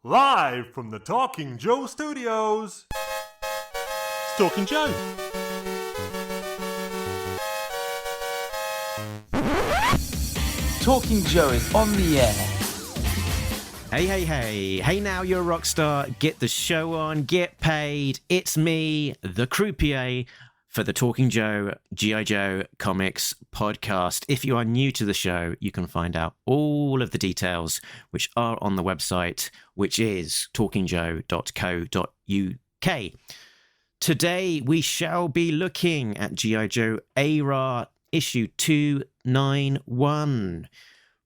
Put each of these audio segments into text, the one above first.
Live from the Talking Joe Studios. It's Talking Joe. Talking Joe is on the air. Hey now, you're a rock star. Get the show on, get paid. It's me, the croupier, for the Talking Joe G.I. Joe Comics podcast. If you are new to the show, you can find out all of the details which are on the website, which is talkingjoe.co.uk. Today, we shall be looking at G.I. Joe ARAH issue 291.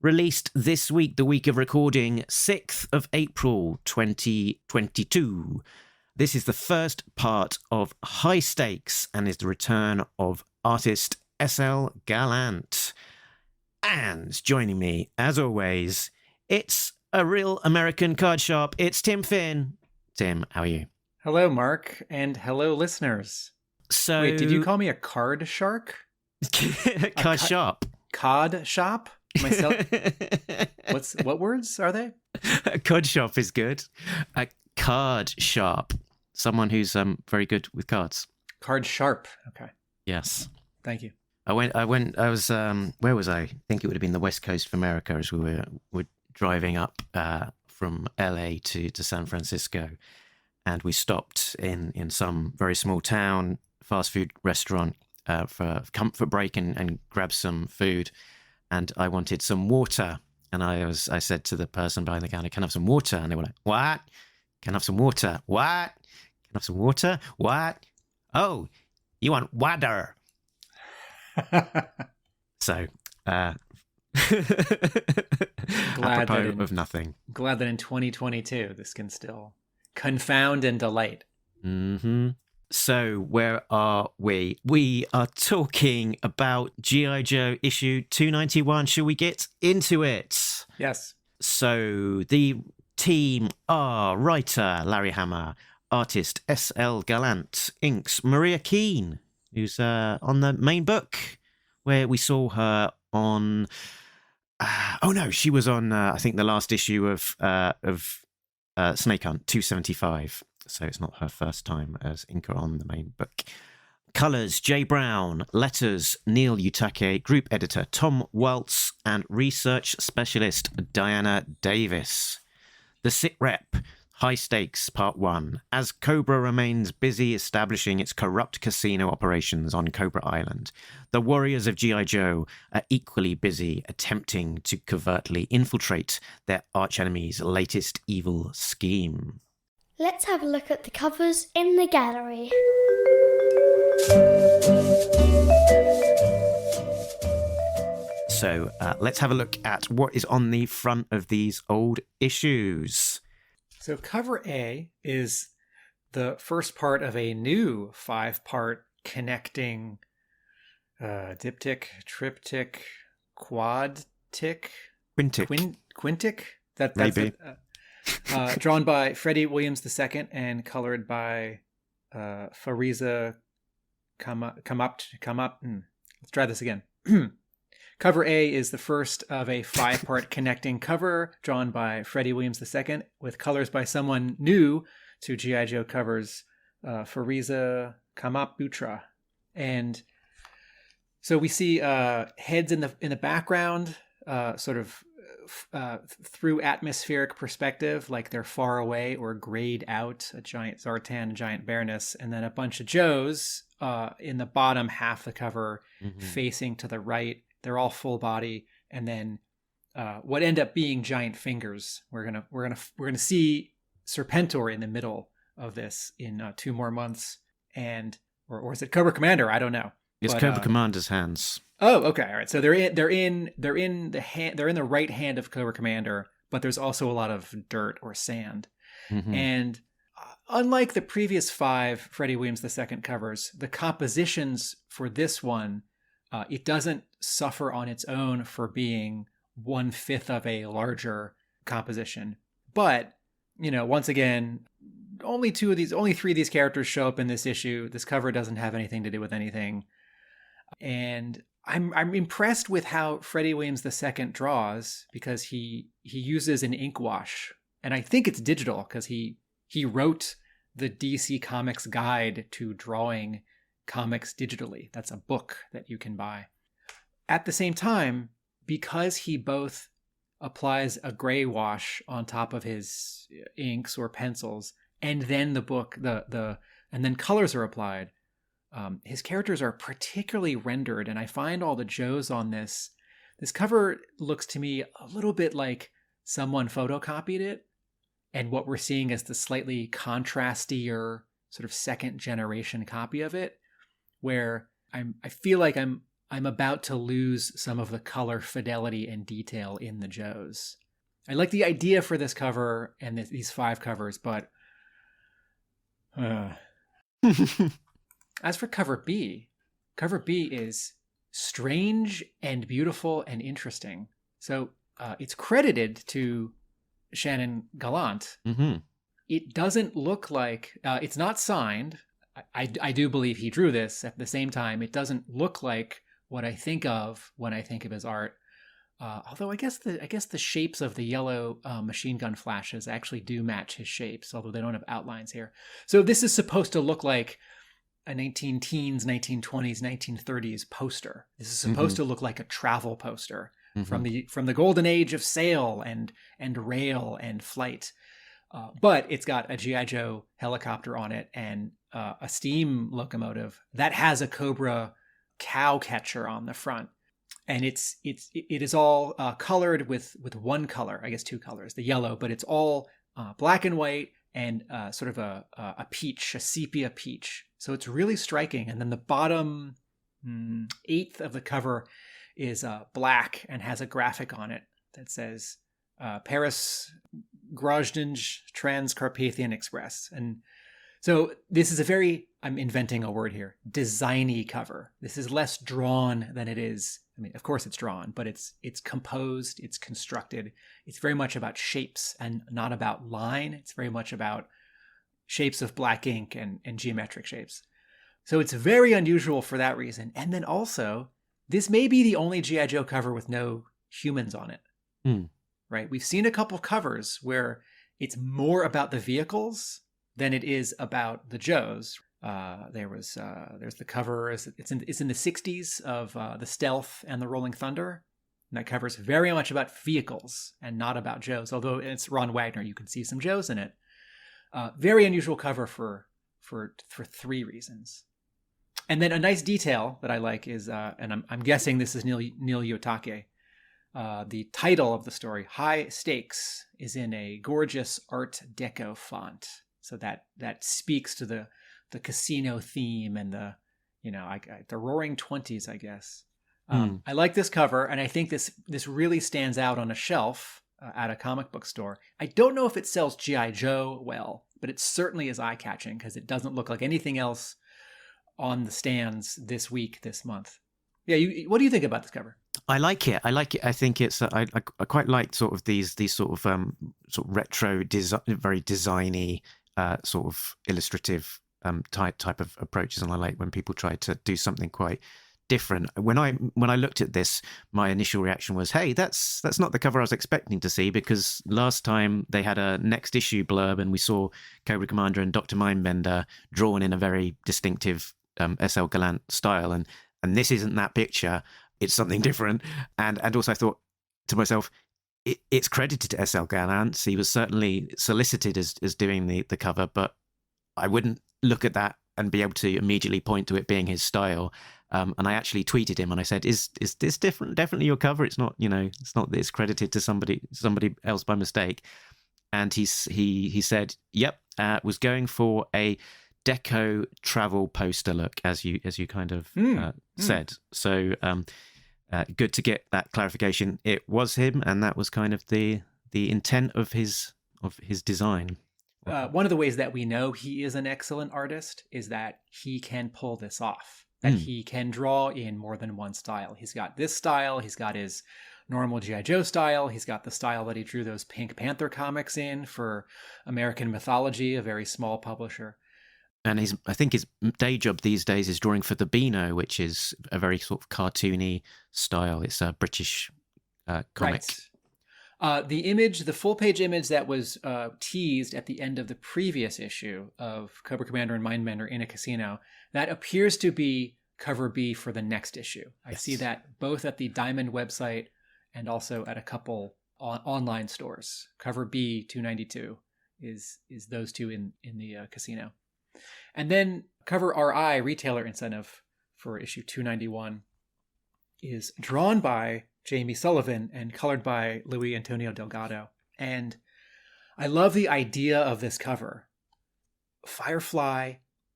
Released this week, the week of recording, 6th of April 2022. This is the first part of High Stakes and is the return of artist SL Gallant. And joining me, as always, it's a real American card shop. It's Tim Finn. Tim, how are you? Hello, Mark, and hello, listeners. So, wait, did you call me a card shark? Card shop. Cod shop? Myself? What words are they? A card shop is good. A card sharp. Someone who's very good with cards. Card sharp. Okay. Yes. Thank you. I was where was I? I think it would have been the West Coast of America as we were driving up from LA to San Francisco, and we stopped in some very small town fast food restaurant for a comfort break and grab some food. And I wanted some water. And I said to the person behind the counter, "Can I have some water?" And they were like, "What? Can I have some water? What? Can I have some water? What? Oh, you want water?" So, glad apropos of nothing. Glad that in 2022, this can still confound and delight. Mm-hmm. So, where are we? We are talking about G.I. Joe issue 291. Shall we get into it? Yes. So, the team are writer Larry Hama, artist SL Gallant, inks Maria Keane, who's on the main book, where we saw her on... she was on, I think, the last issue of Snake Hunt, 275. So it's not her first time as inker on the main book. Colours, Jay Brown. Letters, Neil Utake. Group editor, Tom Waltz. And research specialist, Diana Davis. The sit rep, High Stakes, Part 1. As Cobra remains busy establishing its corrupt casino operations on Cobra Island, the warriors of G.I. Joe are equally busy attempting to covertly infiltrate their archenemy's latest evil scheme. Let's have a look at the covers in the gallery. So let's have a look at what is on the front of these old issues. So cover A is the first part of a new 5-part connecting diptych, triptych, quadtych, quintic. That's maybe. It. Drawn by Freddie Williams II and colored by Fariza Come up. Let's try this again. Cover A is the first of a 5-part connecting cover drawn by Freddie Williams II with colors by someone new to G.I. Joe covers, Fariza Kamaputra. And so we see heads in the background, sort of through atmospheric perspective, like they're far away or grayed out, a giant Zartan, a giant Baroness, and then a bunch of Joes in the bottom half of the cover, facing to the right. They're all full body, and then what end up being giant fingers. We're gonna see Serpentor in the middle of this in 2 more months, and or is it Cobra Commander? I don't know. It's Cobra Commander's hands. Oh, okay, all right. So they're in the right hand of Cobra Commander, but there's also a lot of dirt or sand. Mm-hmm. And unlike the previous 5 Freddie Williams II covers, the compositions for this one, it doesn't suffer on its own for being 1/5 of a larger composition. But, once again, only 3 of these characters show up in this issue. This cover doesn't have anything to do with anything. And I'm impressed with how Freddie Williams II draws, because he uses an ink wash and I think it's digital because he wrote the DC Comics Guide to Drawing Comics Digitally. That's a book that you can buy. At the same time, because he both applies a gray wash on top of his inks or pencils, and then the book, and then colors are applied, his characters are particularly rendered. And I find all the Joes on this cover looks to me a little bit like someone photocopied it. And what we're seeing is the slightly contrastier sort of second generation copy of it, where I feel like I'm about to lose some of the color fidelity and detail in the Joes. I like the idea for this cover and these 5 covers, but as for cover B is strange and beautiful and interesting. So it's credited to Shannon Gallant. Mm-hmm. It doesn't look like it's not signed. I do believe he drew this. At the same time, it doesn't look like what I think of when I think of his art. Although I guess the shapes of the yellow machine gun flashes actually do match his shapes, although they don't have outlines here. So this is supposed to look like a 19-teens, 1920s, 1930s poster. This is supposed to look like a travel poster. Mm-hmm. from the golden age of sail and rail and flight, but it's got a G.I. Joe helicopter on it and a steam locomotive that has a Cobra cow catcher on the front, and it is all colored with one color, I guess 2 colors, the yellow, but it's all black and white and sort of a peach, a sepia peach. So it's really striking. And then the bottom 1/8 of the cover is black and has a graphic on it that says Paris Grosvenj Transcarpathian Express. And so this is a very, I'm inventing a word here, designy cover. This is less drawn than it is. I mean, of course it's drawn, but it's composed, it's constructed. It's very much about shapes and not about line. It's very much about shapes of black ink and geometric shapes. So it's very unusual for that reason. And then also, this may be the only G.I. Joe cover with no humans on it, right? We've seen a couple covers where it's more about the vehicles than it is about the Joes. There's the cover, it's in the 60s of the Stealth and the Rolling Thunder. And that cover is very much about vehicles and not about Joes, although it's Ron Wagner. You can see some Joes in it. Very unusual cover for 3 reasons. And then a nice detail that I like is, and I'm guessing this is Neil Yotake, the title of the story, High Stakes, is in a gorgeous Art Deco font. So that speaks to the casino theme and the Roaring Twenties, I guess. I like this cover, and I think this really stands out on a shelf at a comic book store. I don't know if it sells G.I. Joe well, but it certainly is eye-catching because it doesn't look like anything else on the stands this month. Yeah, what do you think about this cover? I like it. I think it's. I quite like sort of these sort of retro, very designy, sort of illustrative type of approaches, and I like when people try to do something quite different. When I looked at this, my initial reaction was, "Hey, that's not the cover I was expecting to see," because last time they had a next issue blurb, and we saw Cobra Commander and Dr. Mindbender drawn in a very distinctive SL Gallant style, and this isn't that picture. It's something different. And also I thought to myself, it's credited to SL Gallant. He was certainly solicited as doing the cover, but I wouldn't look at that and be able to immediately point to it being his style. And I actually tweeted him and I said, is this definitely your cover? It's not, it's not that it's credited to somebody else by mistake. And he said, yep, was going for a deco travel poster look, as you kind of said. So good to get that clarification. It was him, and that was kind of the intent of his design. One of the ways that we know he is an excellent artist is that he can pull this off, that he can draw in more than one style. He's got this style, he's got his normal G.I. Joe style, he's got the style that he drew those Pink Panther comics in for American Mythology, a very small publisher. And I think his day job these days is drawing for the Beano, which is a very sort of cartoony style. It's a British comic. The full page image that was teased at the end of the previous issue of Cobra Commander and Mindbender in a casino, that appears to be cover B for the next issue. I see that both at the Diamond website and also at a couple online stores. Cover B 292 is those two in the casino. And then cover RI, retailer incentive, for issue 291 is drawn by Jamie Sullivan and colored by Luis Antonio Delgado. And I love the idea of this cover. Firefly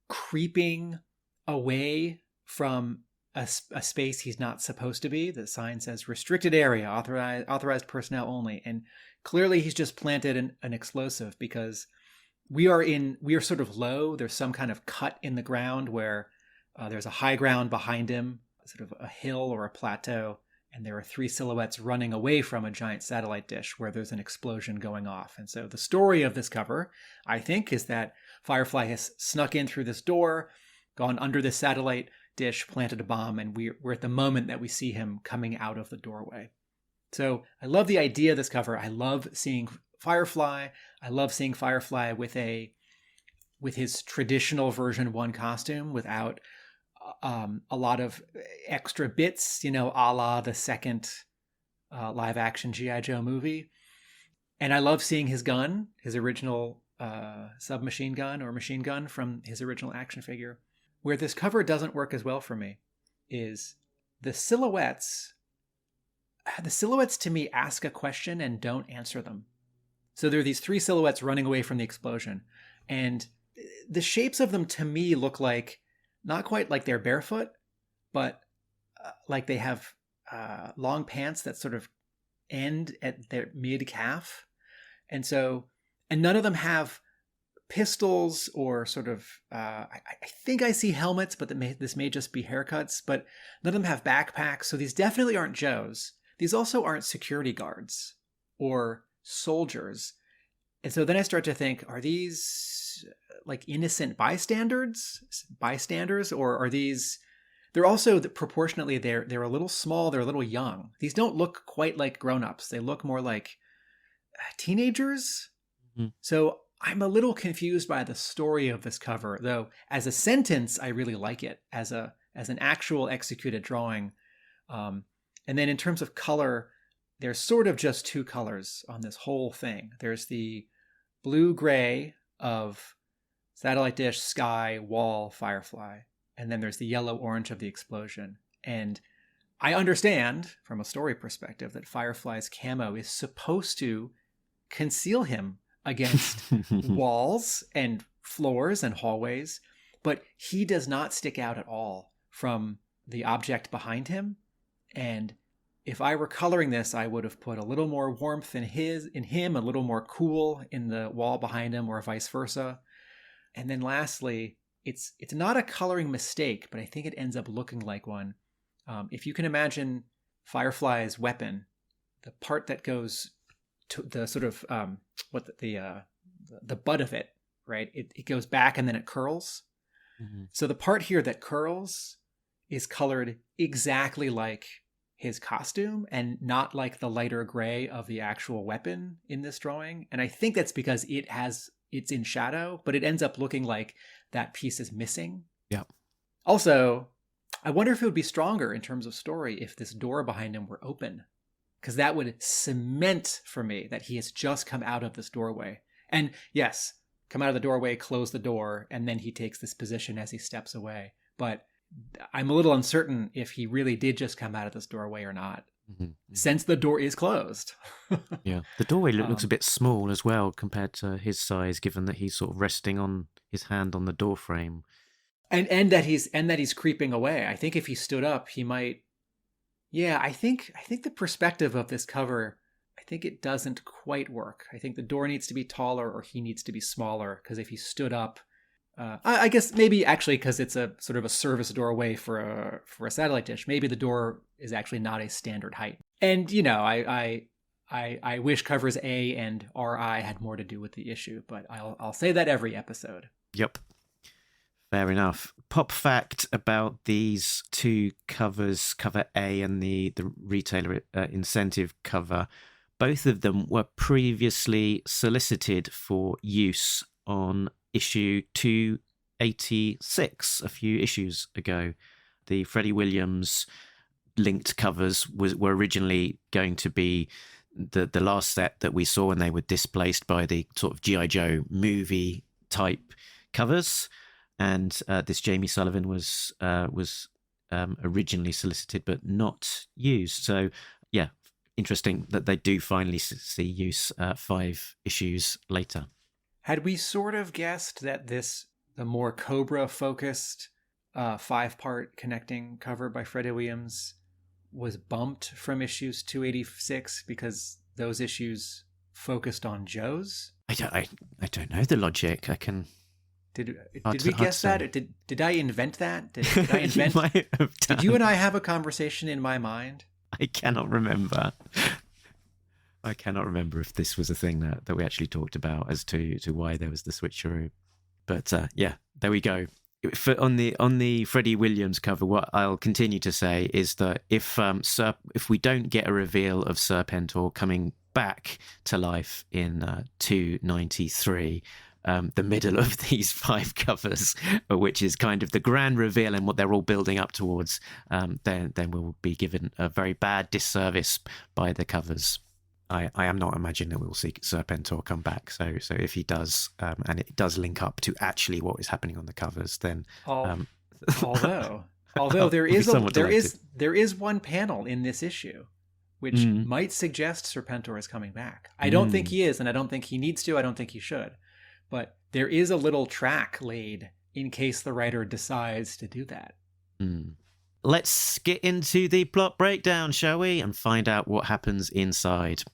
creeping away from a space he's not supposed to be. The sign says restricted area, authorized personnel only. And clearly he's just planted an explosive, because we are sort of low. There's some kind of cut in the ground where there's a high ground behind him, sort of a hill or a plateau. And there are three silhouettes running away from a giant satellite dish where there's an explosion going off. And so the story of this cover, I think, is that Firefly has snuck in through this door, gone under this satellite dish, planted a bomb, and we're at the moment that we see him coming out of the doorway. So I love the idea of this cover. I love seeing Firefly. I love seeing Firefly with his traditional version 1 costume without a lot of extra bits, a la the second live action G.I. Joe movie. And I love seeing his gun, his original submachine gun or machine gun from his original action figure. Where this cover doesn't work as well for me is the silhouettes. The silhouettes to me ask a question and don't answer them. So there are these three silhouettes running away from the explosion. And the shapes of them to me look like, not quite like they're barefoot, but like they have long pants that sort of end at their mid-calf. And none of them have pistols or sort of, I think I see helmets, but this may just be haircuts, but none of them have backpacks. So these definitely aren't Joes. These also aren't security guards or soldiers. And so then I start to think, are these like innocent bystanders, or are these, they're also proportionately, they're a little small, they're a little young. These don't look quite like grown-ups. They look more like teenagers. Mm-hmm. So I'm a little confused by the story of this cover, though as a sentence, I really like it as an actual executed drawing. And then in terms of color, there's sort of just two colors on this whole thing. There's the blue-gray of satellite dish, sky, wall, Firefly. And then there's the yellow-orange of the explosion. And I understand from a story perspective that Firefly's camo is supposed to conceal him against walls and floors and hallways, but he does not stick out at all from the object behind him. And if I were coloring this, I would have put a little more warmth in him, a little more cool in the wall behind him, or vice versa. And then lastly, it's not a coloring mistake, but I think it ends up looking like one. If you can imagine Firefly's weapon, the part that goes to the sort of the butt of it, right? It goes back and then it curls. Mm-hmm. So the part here that curls is colored exactly like his costume and not like the lighter gray of the actual weapon in this drawing. And I think that's because it's in shadow, but it ends up looking like that piece is missing. Yeah. Also, I wonder if it would be stronger in terms of story if this door behind him were open, because that would cement for me that he has just come out of this doorway. And yes, come out of the doorway, close the door, and then he takes this position as he steps away. But I'm a little uncertain if he really did just come out of this doorway or not, since the door is closed. Yeah, the doorway looks a bit small as well compared to his size, given that he's sort of resting on his hand on the door frame, and that he's creeping away. I think if he stood up, he might. Yeah, I think the perspective of this cover, I think it doesn't quite work. I think the door needs to be taller or he needs to be smaller, because if he stood up, I guess maybe actually because it's a sort of a service doorway for a satellite dish, maybe the door is actually not a standard height. And I wish covers A and RI had more to do with the issue, but I'll say that every episode. Yep. Fair enough. Pop fact about these two covers, cover A and the retailer incentive cover. Both of them were previously solicited for use on issue 286 a few issues ago. The Freddie Williams linked covers were originally going to be the last set that we saw, and they were displaced by the sort of G.I. Joe movie type covers. And this Jamie Sullivan was originally solicited but not used. So, yeah, interesting that they do finally see use 5 issues later. Had we sort of guessed that the more Cobra-focused 5-part connecting cover by Freddie Williams was bumped from issues 286 because those issues focused on Joe's? I don't know the logic. I can. Did we guess that? Or did I invent that? Did I invent? You might have done. Did you and I have a conversation in my mind? I cannot remember. I cannot remember if this was a thing that we actually talked about as to why there was the switcheroo. But yeah, there we go. On the Freddie Williams cover, what I'll continue to say is that if we don't get a reveal of Serpentor coming back to life in 293, the middle of these 5 covers, which is kind of the grand reveal and what they're all building up towards, then we'll be given a very bad disservice by the covers. I am not imagining that we'll see Serpentor come back. So if he does, and it does link up to actually what is happening on the covers, then although there is one panel in this issue which might suggest Serpentor is coming back. I don't think he is, and I don't think he needs to. I don't think he should. But there is a little track laid in case the writer decides to do that. Let's get into the plot breakdown, shall we? And find out what happens inside.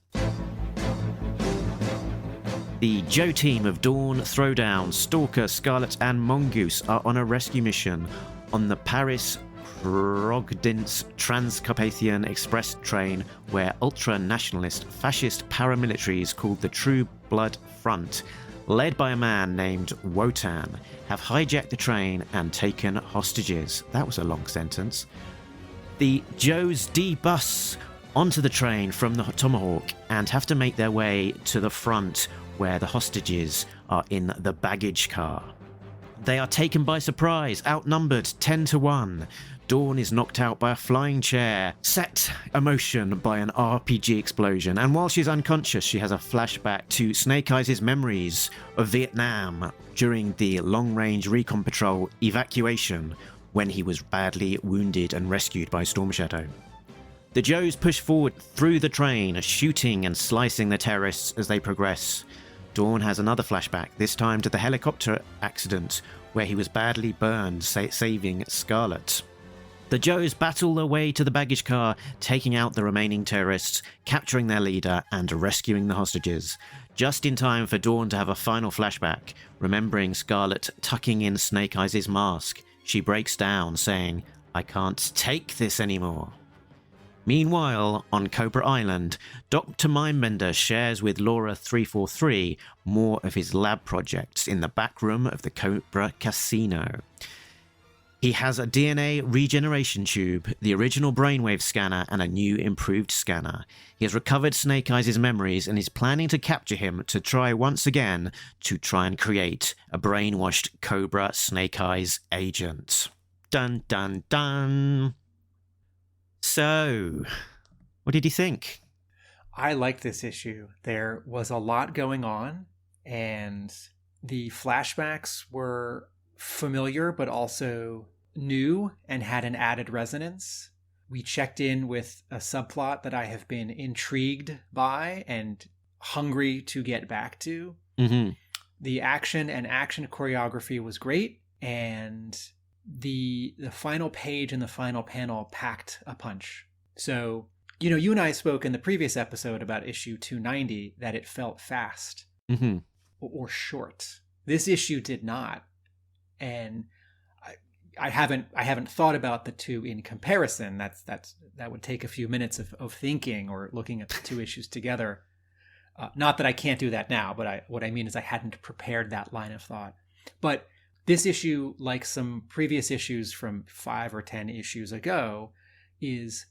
The Joe team of Dawn, Throwdown, Stalker, Scarlet and Mongoose are on a rescue mission on the Paris Krogdinsk Transcarpathian Express train where ultra-nationalist fascist paramilitaries called the True Blood Front, led by a man named Wotan, have hijacked the train and taken hostages. That was a long sentence. The Joes debus onto the train from the Tomahawk and have to make their way to the front where the hostages are in the baggage car. They are taken by surprise, outnumbered 10-1. Dawn is knocked out by a flying chair, set in motion by an RPG explosion, and while she's unconscious, she has a flashback to Snake Eyes' memories of Vietnam during the long-range recon patrol evacuation when he was badly wounded and rescued by Storm Shadow. The Joes push forward through the train, shooting and slicing the terrorists as they progress. Dawn has another flashback, this time to the helicopter accident where he was badly burned, saving Scarlet. The Joes battle their way to the baggage car, taking out the remaining terrorists, capturing their leader, and rescuing the hostages. Just in time for Dawn to have a final flashback, remembering Scarlet tucking in Snake Eyes' mask. She breaks down, saying, "I can't take this anymore." Meanwhile, on Cobra Island, Dr. Mindbender shares with Laura 343 more of his lab projects in the back room of the Cobra Casino. He has a DNA regeneration tube, the original brainwave scanner, and a new improved scanner. He has recovered Snake Eyes' memories and is planning to capture him to try once again to try and create a brainwashed Cobra Snake Eyes agent. Dun dun dun. So, what did you think? I liked this issue. There was a lot going on, and the flashbacks were familiar but also new and had an added resonance. We checked in with a subplot that I have been intrigued by and hungry to get back to. The action and action choreography was great, and the final page and the final panel packed a punch. So, you and I spoke in the previous episode about issue 290 that it felt fast or short. This issue did not. And I haven't thought about the two in comparison. That would take a few minutes of thinking or looking at the two issues together. Not that I can't do that now, but what I mean is I hadn't prepared that line of thought. But this issue, like some previous issues from 5 or 10 issues ago, is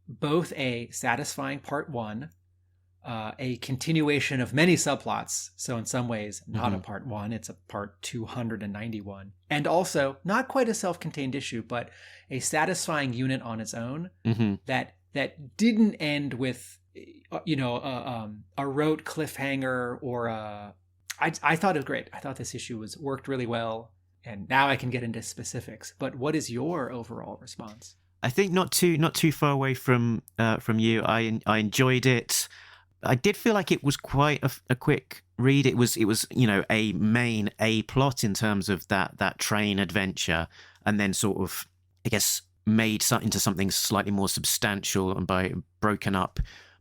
both a satisfying part 1, a continuation of many subplots. So in some ways, not a part 1, it's a part 291. And also not quite a self-contained issue, but a satisfying unit on its own that didn't end with, a rote cliffhanger or I thought it was great. I thought this issue worked really well. And now I can get into specifics. But what is your overall response? I think not too far away from you. I enjoyed it. I did feel like it was quite a quick read. It was a main plot in terms of that train adventure, and then sort of, I guess, made into something slightly more substantial and broken up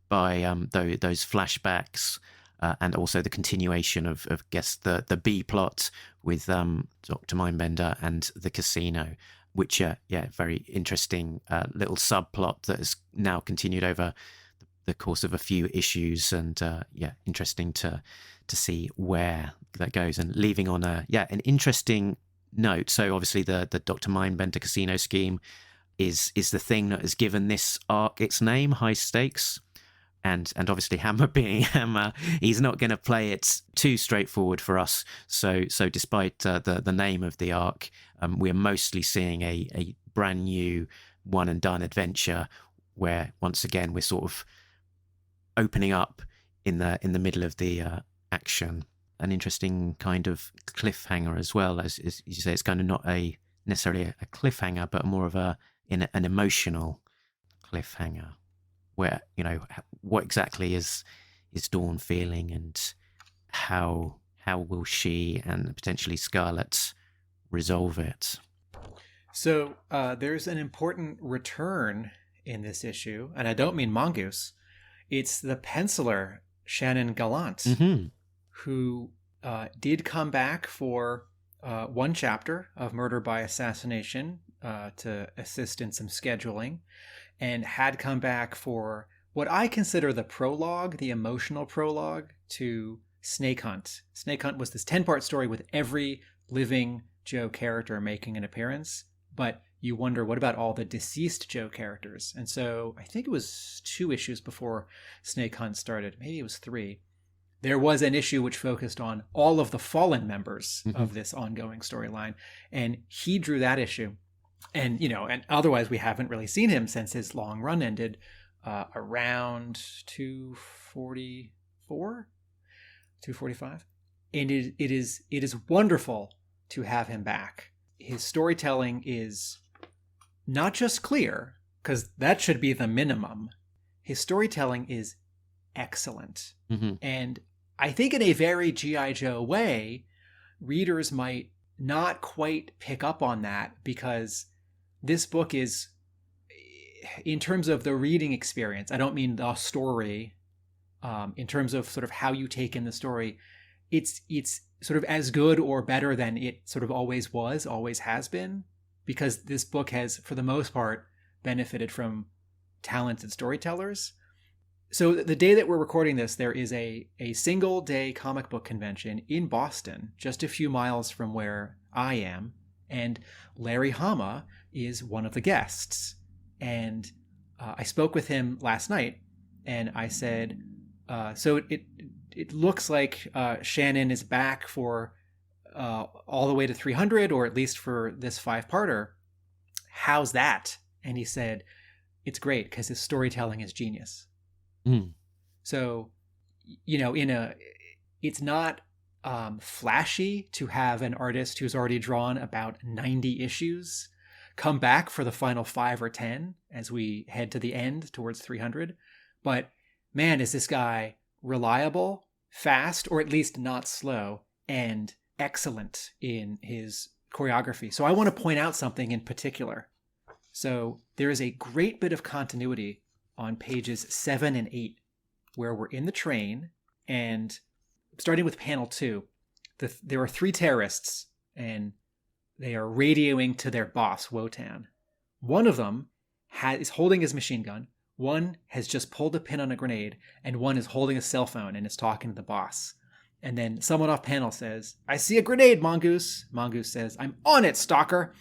by those flashbacks. And also the continuation of I guess, the B plot with Dr. Mindbender and the casino, which, very interesting little subplot that has now continued over the course of a few issues. And, interesting to see where that goes, and leaving on an interesting note. So obviously the Dr. Mindbender casino scheme is the thing that has given this arc its name, High Stakes. And obviously Hammer being Hammer, he's not going to play it too straightforward for us. So despite the name of the arc, we're mostly seeing a brand new one and done adventure where once again we're sort of opening up in the middle of the action. An interesting kind of cliffhanger as well, as you say. It's kind of not necessarily a cliffhanger, but more of an emotional cliffhanger, where what exactly is Dawn feeling, and how will she and potentially Scarlet resolve it? So there's an important return in this issue, and I don't mean Mongoose. It's the penciler Shannon Gallant, who did come back for one chapter of Murder by Assassination to assist in some scheduling, and had come back for what I consider the prologue, the emotional prologue to Snake Hunt. Snake Hunt was this 10-part story with every living Joe character making an appearance, but you wonder, what about all the deceased Joe characters? And so I think it was 2 issues before Snake Hunt started. Maybe it was 3. There was an issue which focused on all of the fallen members of this ongoing storyline, and he drew that issue. And, and otherwise we haven't really seen him since his long run ended around 244, 245. And it is wonderful to have him back. His storytelling is not just clear, because that should be the minimum. His storytelling is excellent. And I think in a very G.I. Joe way, readers might not quite pick up on that, because this book is, in terms of the reading experience, I don't mean the story, in terms of sort of how you take in the story, it's sort of as good or better than it sort of always was, always has been, because this book has, for the most part, benefited from talented storytellers. So the day that we're recording this, there is a single day comic book convention in Boston, just a few miles from where I am. And Larry Hama is one of the guests. And I spoke with him last night, and I said, so it looks like Shannon is back for all the way to 300, or at least for this 5-parter. How's that? And he said, it's great, because his storytelling is genius. So, it's not flashy to have an artist who's already drawn about 90 issues come back for the final 5 or 10 as we head to the end towards 300. But man, is this guy reliable, fast, or at least not slow, and excellent in his choreography. So I want to point out something in particular. So there is a great bit of continuity on pages 7 and 8, where we're in the train, and starting with panel 2, there are 3 terrorists, and they are radioing to their boss, Wotan. One of them is holding his machine gun, one has just pulled a pin on a grenade, and one is holding a cell phone and is talking to the boss. And then someone off panel says, I see a grenade, Mongoose. Mongoose says, I'm on it, Stalker.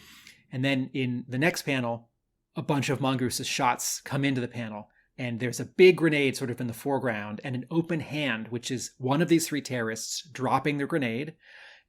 And then in the next panel, a bunch of Mongoose's shots come into the panel. and there's a big grenade sort of in the foreground and an open hand, which is one of these three terrorists dropping the grenade.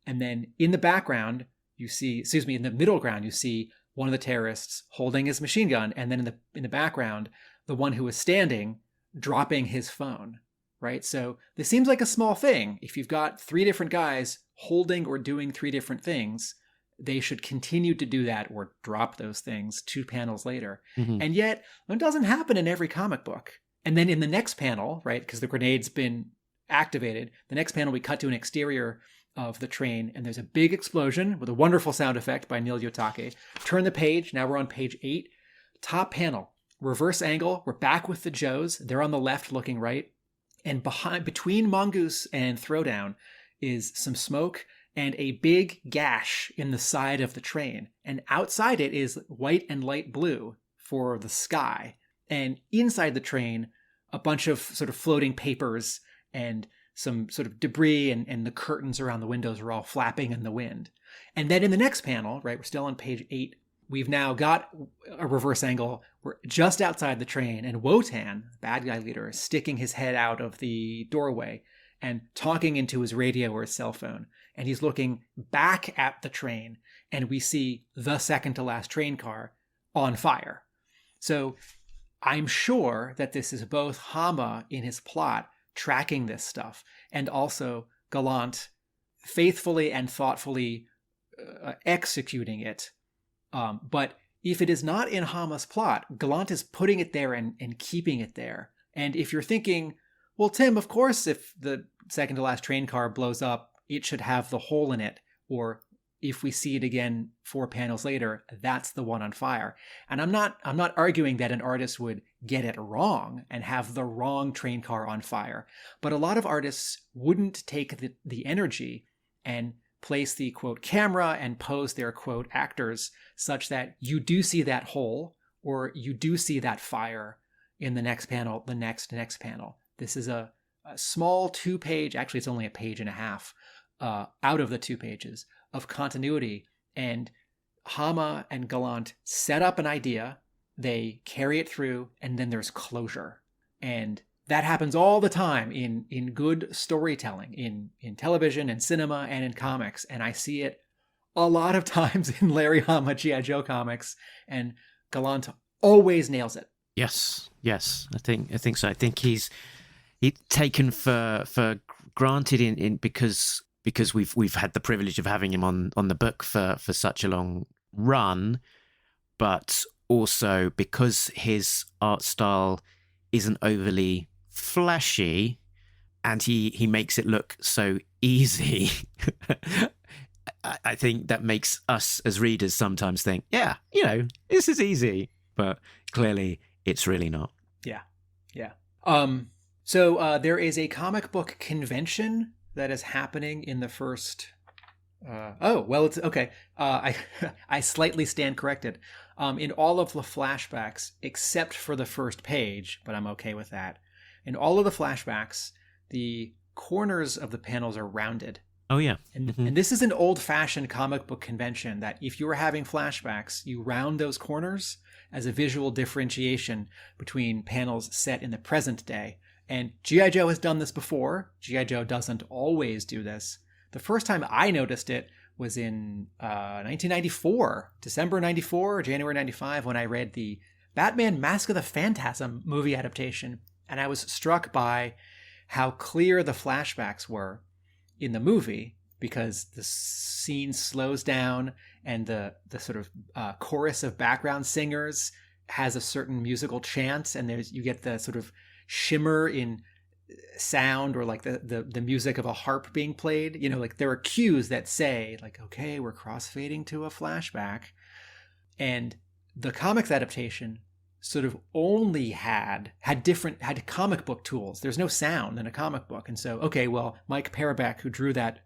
And then in the background, you see, in the middle ground, you see one of the terrorists holding his machine gun. And then in the background, the one who is standing dropping his phone, right? So this seems like a small thing. If you've got three different guys holding or doing three different things, they should continue to do that or drop those things 2 panels later. Mhm. And yet, it doesn't happen in every comic book. And then in the next panel, right, because the grenade's been activated, the next panel we cut to an exterior of the train, and there's a big explosion with a wonderful sound effect by Neil Yotake. Turn the page, now we're on page 8. Top panel, reverse angle, we're back with the Joes. They're on the left looking right. And between Mongoose and Throwdown is some smoke and a big gash in the side of the train. And outside it is white and light blue for the sky. And inside the train, a bunch of sort of floating papers and some sort of debris, and the curtains around the windows are all flapping in the wind. And then in the next panel, right, we're still on page 8, we've now got a reverse angle. We're just outside the train, and Wotan, bad guy leader, is sticking his head out of the doorway and talking into his radio or his cell phone. And he's looking back at the train, and we see the second to last train car on fire. So I'm sure that this is both Hama in his plot tracking this stuff, and also Gallant faithfully and thoughtfully executing it. But if it is not in Hama's plot, Gallant is putting it there and keeping it there. And if you're thinking, well, Tim, of course, if the second to last train car blows up, it should have the hole in it. Or if we see it again 4 panels later, that's the one on fire. And I'm not arguing that an artist would get it wrong and have the wrong train car on fire. But a lot of artists wouldn't take the energy and place the, quote, camera and pose their, quote, actors such that you do see that hole or you do see that fire in the next panel, the next panel. This is a small 2-page, actually it's only a page and a half, out of the 2 pages of continuity. And Hama and Gallant set up an idea, they carry it through, and then there's closure. And that happens all the time in good storytelling, in television and cinema and in comics. And I see it a lot of times in Larry Hama G.I. Joe comics, and Gallant always nails it. Yes. I think so. I think he's taken for granted in because we've had the privilege of having him on the book for such a long run, but also because his art style isn't overly flashy and he makes it look so easy. I think that makes us as readers sometimes think, yeah, this is easy, but clearly it's really not. Yeah. So there is a comic book convention that is happening in the first. It's okay. I slightly stand corrected. In all of the flashbacks, except for the first page, but I'm okay with that. In all of the flashbacks, the corners of the panels are rounded. Oh yeah. And this is an old-fashioned comic book convention that if you were having flashbacks, you round those corners as a visual differentiation between panels set in the present day. And G.I. Joe has done this before. G.I. Joe doesn't always do this. The first time I noticed it was in 1994, December 94, January 95, when I read the Batman Mask of the Phantasm movie adaptation. And I was struck by how clear the flashbacks were in the movie, because the scene slows down and the sort of chorus of background singers has a certain musical chant, and you get the sort of shimmer in sound, or like the music of a harp being played. Like there are cues that say like, okay, we're crossfading to a flashback. And the comics adaptation sort of only had comic book tools. There's no sound in a comic book. And so, okay, well, Mike Parabeck, who drew that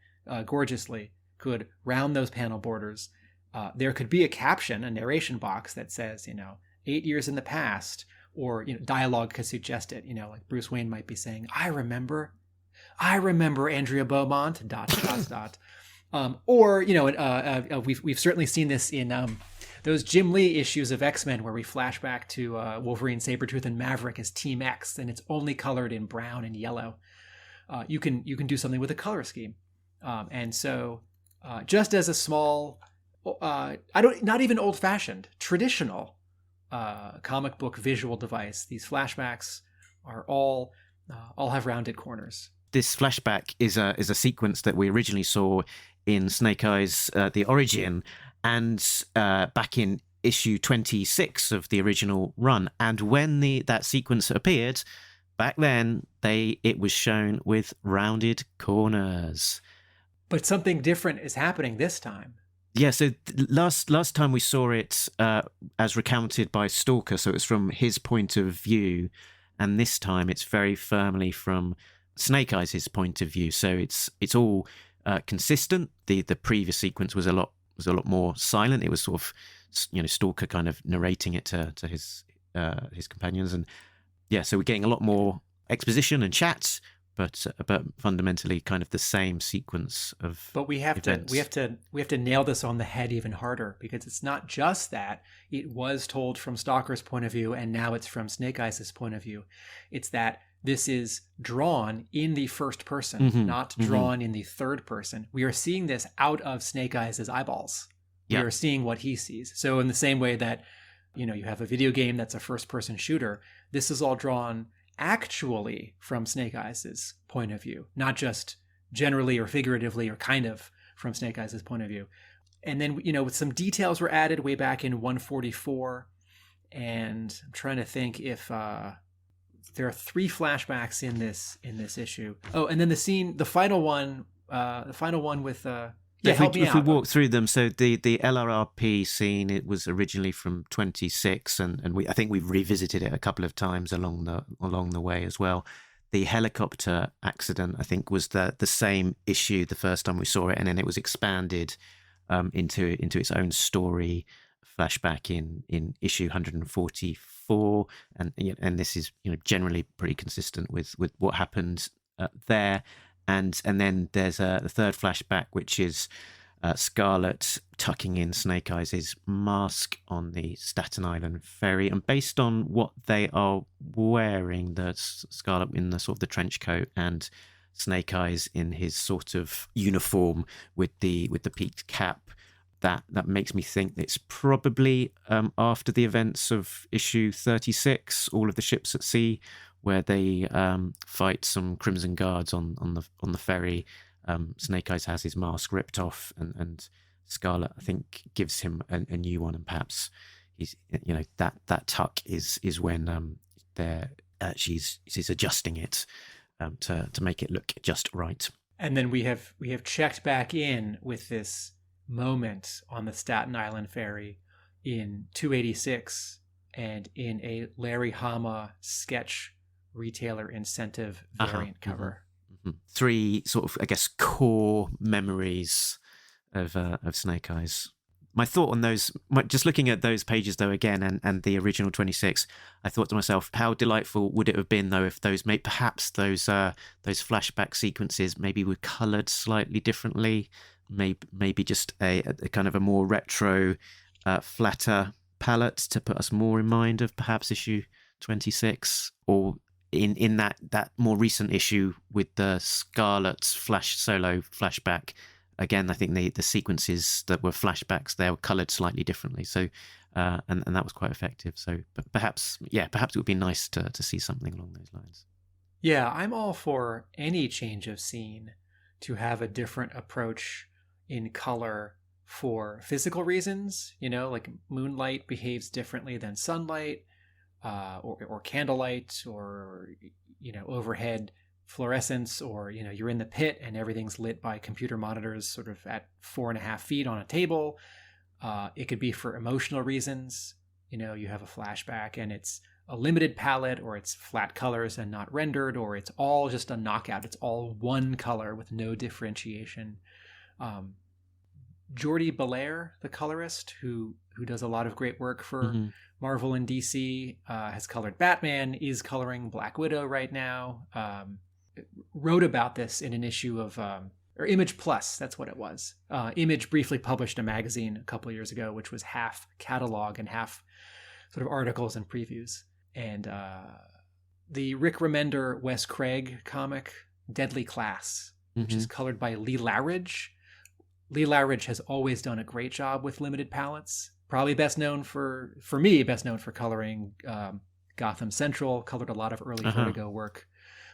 gorgeously, could round those panel borders. There could be a caption, a narration box that says, 8 years in the past, or dialogue could suggest it. Like Bruce Wayne might be saying, I remember Andrea Beaumont, ... Or, we've certainly seen this in the those Jim Lee issues of X-Men where we flash back to Wolverine, Sabretooth, and Maverick as Team X, and it's only colored in brown and yellow. You can do something with a color scheme, and so just as a small, not even old-fashioned, traditional comic book visual device, these flashbacks are all have rounded corners. This flashback is a sequence that we originally saw in Snake Eyes: The Origin, and back in issue 26 of the original run. And when that sequence appeared, back then it was shown with rounded corners. But something different is happening this time. Yeah, so last time we saw it as recounted by Stalker, so it was from his point of view, and this time it's very firmly from Snake Eyes' point of view. So it's all consistent. The previous sequence was a lot more silent. It was sort of, Stalker kind of narrating it to his companions, and yeah, so we're getting a lot more exposition and chat, but fundamentally kind of the same sequence of. But we have events. we have to nail this on the head even harder, because it's not just that it was told from Stalker's point of view and now it's from Snake Eyes' point of view. It's that this is drawn in the first person, not drawn in the third person. We are seeing this out of Snake Eyes' eyeballs. We are seeing what he sees. So in the same way that, you have a video game that's a first-person shooter, this is all drawn actually from Snake Eyes' point of view, not just generally or figuratively or kind of from Snake Eyes' point of view. And then, with some details were added way back in 144, and I'm trying to think if there are 3 flashbacks in this issue. Oh, and then the final one with if we walk through them, so the LRRP scene, it was originally from 26, and I think we've revisited it a couple of times along the way as well. The helicopter accident, I think, was the same issue the first time we saw it, and then it was expanded into its own story flashback in issue 144, and this is generally pretty consistent with what happened there. And then there's the third flashback, which is Scarlet tucking in Snake Eyes' mask on the Staten Island ferry. And based on what they are wearing, the Scarlet in the sort of the trench coat and Snake Eyes in his sort of uniform with the peaked cap, that makes me think it's probably after the events of issue 36, All of the Ships at Sea, where they fight some Crimson Guards on the ferry. Snake Eyes has his mask ripped off, and Scarlet, I think, gives him a new one, and perhaps he's that tuck is when she's adjusting it to make it look just right. And then we have checked back in with this moment on the Staten Island ferry in 286 and in a Larry Hama sketch retailer incentive variant cover. 3 sort of, I guess, core memories of Snake Eyes. My thought on those, just looking at those pages though again, and the original 26, I thought to myself, how delightful would it have been though if those flashback sequences maybe were coloured slightly differently, maybe just a kind of a more retro, flatter palette to put us more in mind of perhaps issue 26, or in that more recent issue with the Scarlet's solo flashback. Again, I think the sequences that were flashbacks, they were coloured slightly differently. So, and that was quite effective. So, but perhaps it would be nice to see something along those lines. Yeah, I'm all for any change of scene to have a different approach in color for physical reasons. Like moonlight behaves differently than sunlight, or candlelight, or overhead fluorescence, or you're in the pit and everything's lit by computer monitors sort of at 4.5 feet on a table. It could be for emotional reasons. You have a flashback and it's a limited palette, or it's flat colors and not rendered, or it's all just a knockout. It's all one color with no differentiation. Jordi Belair, the colorist who does a lot of great work for Marvel and DC, has colored Batman, is coloring Black Widow right now. Wrote about this in an issue of or Image Plus, that's what it was. Image briefly published a magazine a couple of years ago, which was half catalog and half sort of articles and previews. And the Rick Remender, Wes Craig comic, Deadly Class, which is colored by Lee Larridge. Lee Larridge has always done a great job with limited palettes. Probably best known for coloring Gotham Central, colored a lot of early Vertigo work.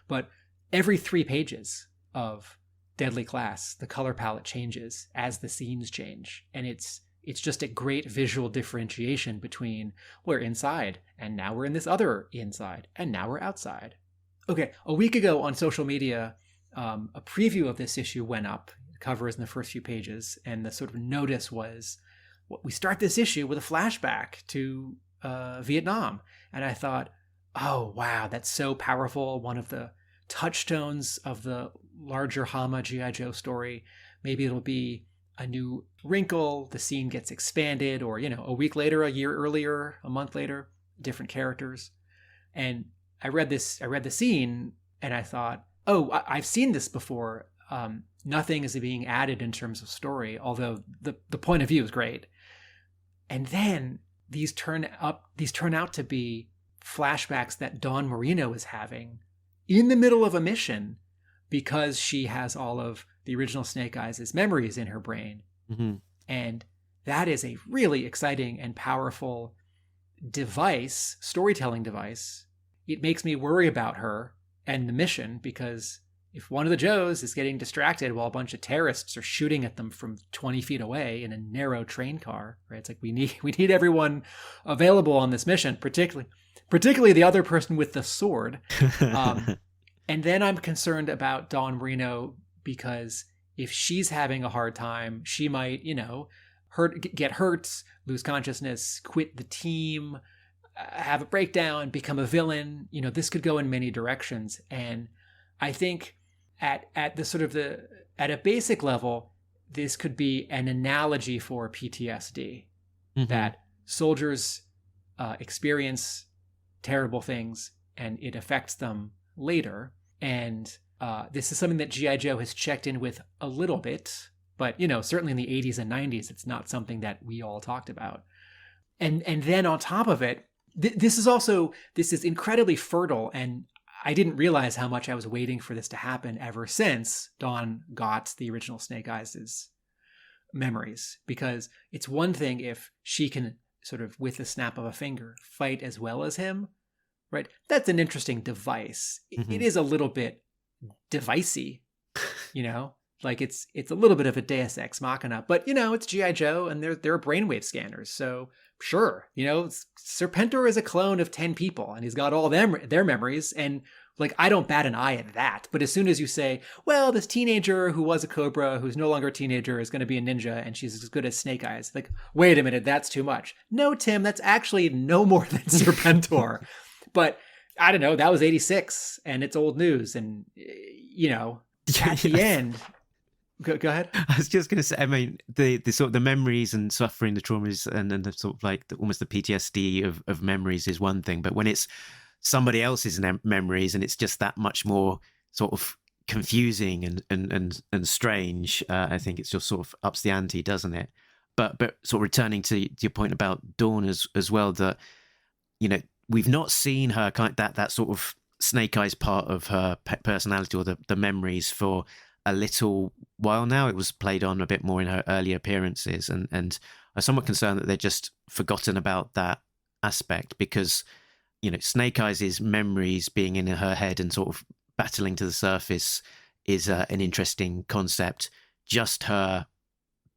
But every 3 pages of Deadly Class, the color palette changes as the scenes change. And it's just a great visual differentiation between we're inside, and now we're in this other inside, and now we're outside. Okay, a week ago on social media, a preview of this issue went up. The cover is in the first few pages, and the sort of notice was, we start this issue with a flashback to Vietnam. And I thought, oh, wow, that's so powerful. One of the touchstones of the larger Hama G.I. Joe story. Maybe it'll be a new wrinkle. The scene gets expanded, or, a week later, a year earlier, a month later, different characters. And I read the scene and I thought, oh, I've seen this before. Nothing is being added in terms of story, although the point of view is great. And then these turn out to be flashbacks that Dawn Marino is having in the middle of a mission because she has all of the original Snake Eyes' memories in her brain. Mm-hmm. And that is a really exciting and powerful device, storytelling device. It makes me worry about her and the mission, because if one of the Joes is getting distracted while a bunch of terrorists are shooting at them from 20 feet away in a narrow train car, right? It's like we need everyone available on this mission, particularly the other person with the sword. And then I'm concerned about Dawn Marino, because if she's having a hard time, she might, get hurt, lose consciousness, quit the team, have a breakdown, become a villain. This could go in many directions. And I think at a basic level, this could be an analogy for PTSD, that soldiers experience terrible things and it affects them later. And this is something that G.I. Joe has checked in with a little bit, but certainly in the 80s and 90s, it's not something that we all talked about. And then on top of it, this is incredibly fertile, and I didn't realize how much I was waiting for this to happen ever since Dawn got the original Snake Eyes' memories. Because it's one thing if she can sort of, with the snap of a finger, fight as well as him, right? That's an interesting device. It is a little bit devicey, like it's a little bit of a Deus Ex Machina, but it's G.I. Joe and there are brainwave scanners. So sure, Serpentor is a clone of 10 people and he's got all their memories, and like I don't bat an eye at that. But as soon as you say, well, this teenager who was a Cobra, who's no longer a teenager, is going to be a ninja and she's as good as Snake Eyes, like, wait a minute, that's too much. No, Tim, that's actually no more than Serpentor. But I don't know, that was 86 and it's old news, and at the end. Go ahead. I was just going to say, I mean, the sort of the memories and suffering, the traumas, and the sort of like almost the PTSD of memories is one thing, but when it's somebody else's memories and it's just that much more sort of confusing and strange, I think it's just sort of ups the ante, doesn't it? But sort of returning to your point about Dawn as well, that we've not seen her that sort of Snake Eyes part of her personality or the memories for a little while now. It was played on a bit more in her early appearances, and I'm somewhat concerned that they're just forgotten about that aspect, because Snake Eyes' memories being in her head and sort of battling to the surface is an interesting concept. Just her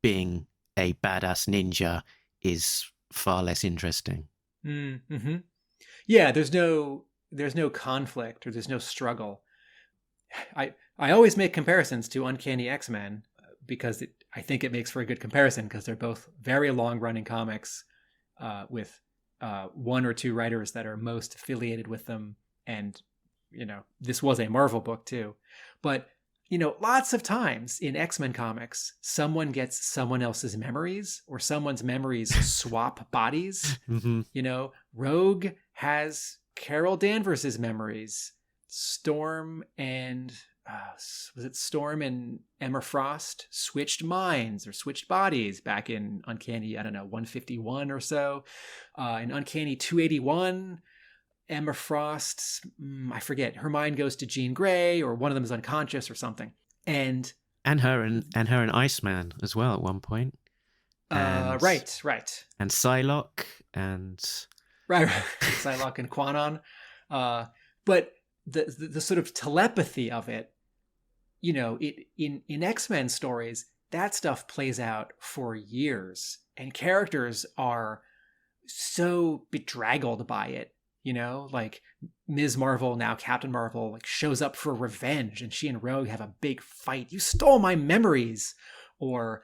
being a badass ninja is far less interesting. Mm-hmm. Yeah, there's no conflict, or there's no struggle. I always make comparisons to Uncanny X-Men because I think it makes for a good comparison, because they're both very long-running comics with one or two writers that are most affiliated with them. And, this was a Marvel book too. But, lots of times in X-Men comics, someone gets someone else's memories, or someone's memories swap bodies. Mm-hmm. Rogue has Carol Danvers' memories. Storm and was it Storm and Emma Frost switched minds or switched bodies back in Uncanny, I don't know, 151 or so. In Uncanny 281, Emma Frost, I forget, her mind goes to Jean Grey, or one of them is unconscious or something. And her and Iceman as well at one point. And, right. And Psylocke and Right. Psylocke and Quanon. But the sort of telepathy of it, you know, in X-Men stories, that stuff plays out for years, and characters are so bedraggled by it. You know, like Ms. Marvel, now Captain Marvel, like shows up for revenge, and she and Rogue have a big fight. You stole my memories. Or,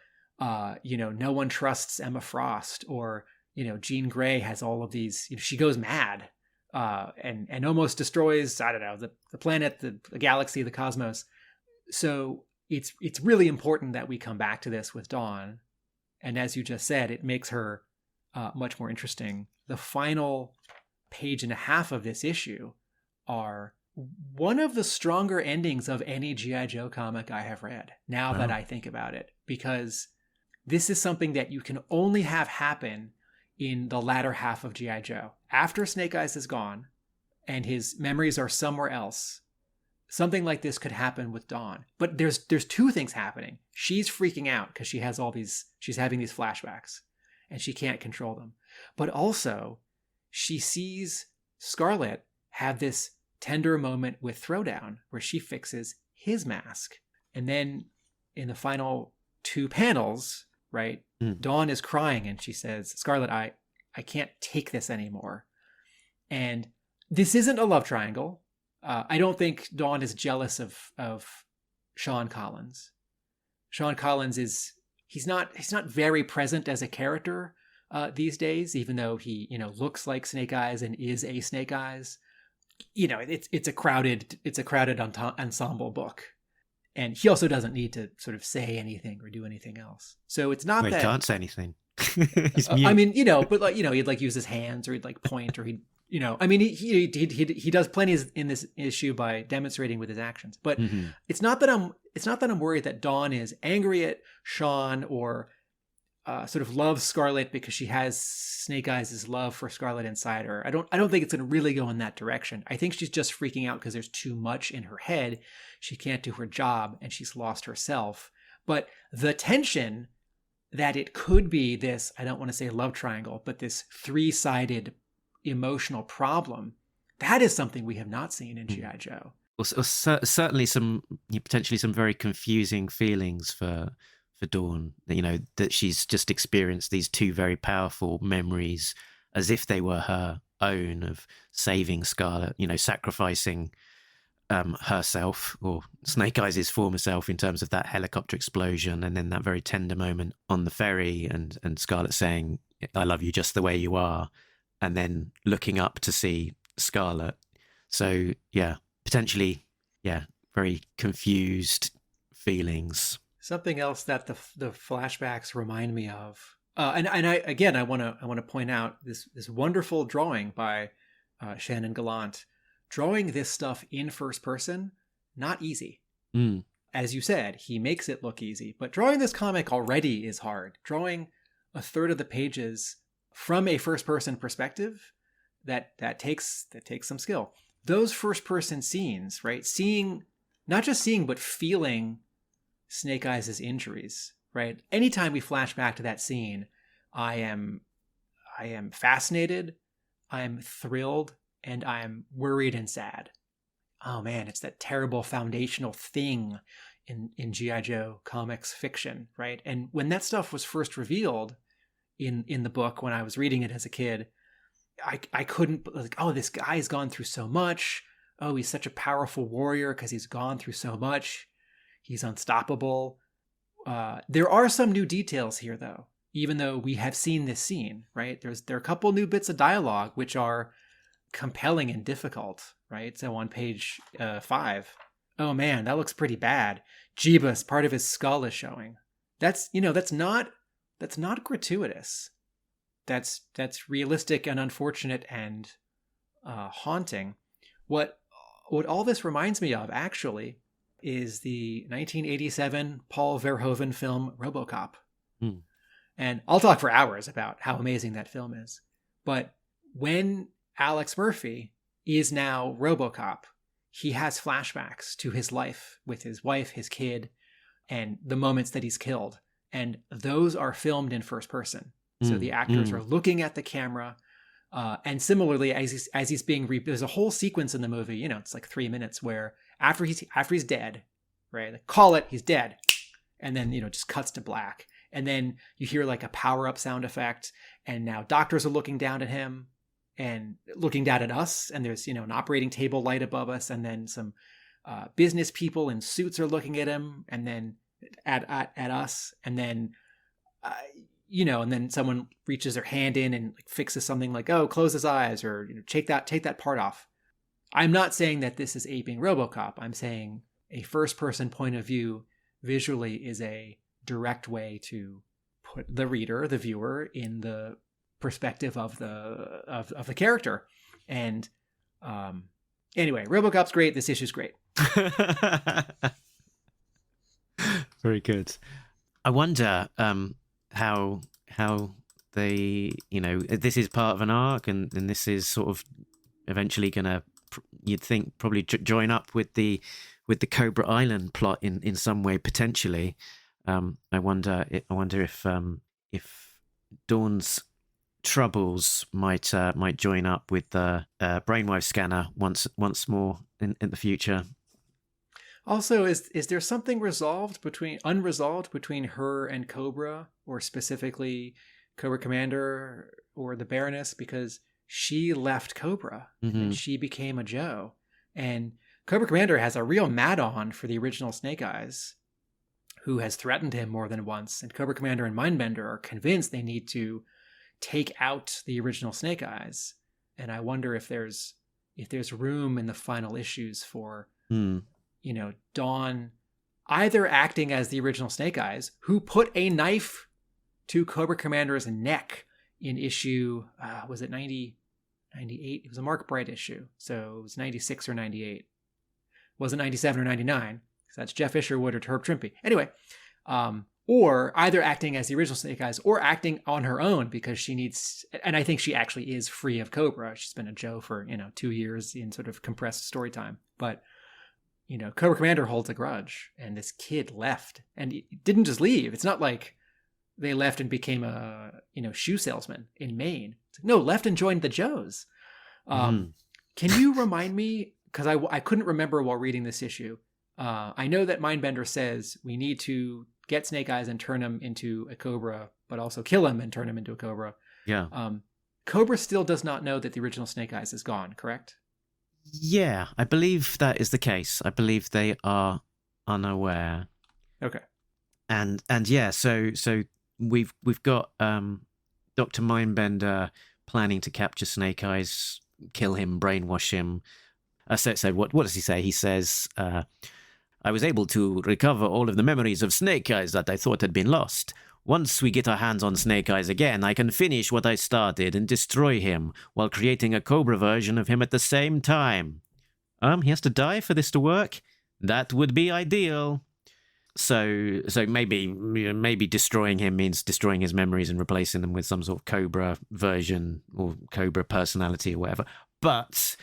you know, no one trusts Emma Frost. Or, you know, Jean Grey has all of these, you know, she goes mad and almost destroys, I don't know, the planet, the galaxy, the cosmos. So it's really important that we come back to this with Dawn. And as you just said, it makes her much more interesting. The final page and a half of this issue are one of the stronger endings of any G.I. Joe comic I have read, now that I think about it, because this is something that you can only have happen in the latter half of G.I. Joe. After Snake Eyes is gone and his memories are somewhere else, something like this could happen with Dawn. But there's two things happening. She's freaking out because she's having these flashbacks and she can't control them. But also, she sees Scarlet have this tender moment with Throwdown where she fixes his mask. And then in the final two panels, right, Dawn is crying and she says, Scarlet, I can't take this anymore. And this isn't a love triangle. I don't think Dawn is jealous of Sean Collins. Sean Collins he's not very present as a character these days, even though he, you know, looks like Snake Eyes and is a Snake Eyes. You know, it's a crowded ensemble book, and he also doesn't need to sort of say anything or do anything else. So it's not that he can't say anything. He's mute. I mean, you know, but like, you know, he'd like use his hands, or he'd like point, or he'd, you know, I mean, he does plenty in this issue by demonstrating with his actions. But it's not that I'm worried that Dawn is angry at Sean or sort of loves Scarlet because she has Snake Eyes' love for Scarlet inside her. I don't think it's going to really go in that direction. I think she's just freaking out because there's too much in her head. She can't do her job and she's lost herself. But the tension that it could be this, I don't want to say love triangle, but this three-sided emotional problem, that is something we have not seen in G.I. Joe. Well, certainly potentially some very confusing feelings for Dawn, you know, that she's just experienced these two very powerful memories as if they were her own, of saving Scarlet, you know, sacrificing herself, or Snake Eyes' former self, in terms of that helicopter explosion, and then that very tender moment on the ferry, and Scarlet saying, I love you just the way you are, and then looking up to see Scarlet. So yeah, potentially, yeah, very confused feelings. Something else that the flashbacks remind me of, and I want to point out this wonderful drawing by Shannon Gallant. Drawing this stuff in first person, not easy. As you said, he makes it look easy, but drawing this comic already is hard. Drawing a third of the pages from a first person perspective, that takes some skill. Those first person scenes, right? Not just seeing, but feeling Snake Eyes' injuries, right? Anytime we flash back to that scene, I am fascinated, I'm thrilled, and I'm worried and sad. Oh man, it's that terrible foundational thing in G.I. Joe comics fiction, right? And when that stuff was first revealed in the book, when I was reading it as a kid, I couldn't, like, oh, this guy's gone through so much. Oh, he's such a powerful warrior because he's gone through so much. He's unstoppable. There are some new details here, though, even though we have seen this scene, right? There are a couple new bits of dialogue which are compelling and difficult, right? So on page 5, oh man, that looks pretty bad. Jeebus, part of his skull is showing. That's not gratuitous. That's realistic and unfortunate and haunting. What all this reminds me of, actually, is the 1987 Paul Verhoeven film RoboCop. Hmm. And I'll talk for hours about how amazing that film is. But when Alex Murphy is now RoboCop, he has flashbacks to his life with his wife, his kid, and the moments that he's killed. And those are filmed in first person. So the actors are looking at the camera. And similarly, as he's being there's a whole sequence in the movie, you know, it's like 3 minutes where after he's dead, right? They call it, he's dead. And then, you know, just cuts to black. And then you hear like a power up sound effect. And now doctors are looking down at him and looking down at us. And there's, you know, an operating table light above us. And then some business people in suits are looking at him and then at us. And then, you know, and then someone reaches their hand in and like fixes something like, oh, close his eyes, or, you know, take that part off. I'm not saying that this is aping RoboCop. I'm saying a first person point of view visually is a direct way to put the reader, the viewer, in the perspective of the character. And anyway, RoboCop's great. This issue's great. Very good. I wonder how they, you know, this is part of an arc, and this is sort of eventually going to, you'd think, probably join up with the Cobra Island plot in some way potentially. I wonder if Dawn's troubles might join up with the brainwave scanner once more in the future. Also, is there something unresolved between her and Cobra, or specifically Cobra Commander or the Baroness, because she left Cobra and she became a Joe, and Cobra Commander has a real mad-on for the original Snake Eyes, who has threatened him more than once, and Cobra Commander and Mindbender are convinced they need to take out the original Snake Eyes. And I wonder if there's room in the final issues for you know, Dawn either acting as the original Snake Eyes, who put a knife to Cobra Commander's neck in issue, was it 98? It was a Mark Bright issue. So it was 96 or 98. Wasn't 97 or 99. So that's Jeff Isherwood or Herb Trimpe. Anyway, or either acting as the original Snake Eyes or acting on her own because she needs, and I think she actually is free of Cobra. She's been a Joe for, you know, 2 years in sort of compressed story time. But you know, Cobra Commander holds a grudge, and this kid left, and he didn't just leave. It's not like they left and became a, you know, shoe salesman in Maine. It's like, no, left and joined the Joes. Can you remind me, because I couldn't remember while reading this issue. I know that Mindbender says we need to get Snake Eyes and turn him into a Cobra, but also kill him and turn him into a Cobra. Yeah. Cobra still does not know that the original Snake Eyes is gone, correct? Yeah, I believe that is the case. I believe they are unaware. Okay. And yeah, so we've got Dr. Mindbender planning to capture Snake Eyes, kill him, brainwash him. So what does he say? He says, I was able to recover all of the memories of Snake Eyes that I thought had been lost. Once we get our hands on Snake Eyes again, I can finish what I started and destroy him while creating a Cobra version of him at the same time. He has to die for this to work? That would be ideal. So maybe destroying him means destroying his memories and replacing them with some sort of Cobra version or Cobra personality or whatever. But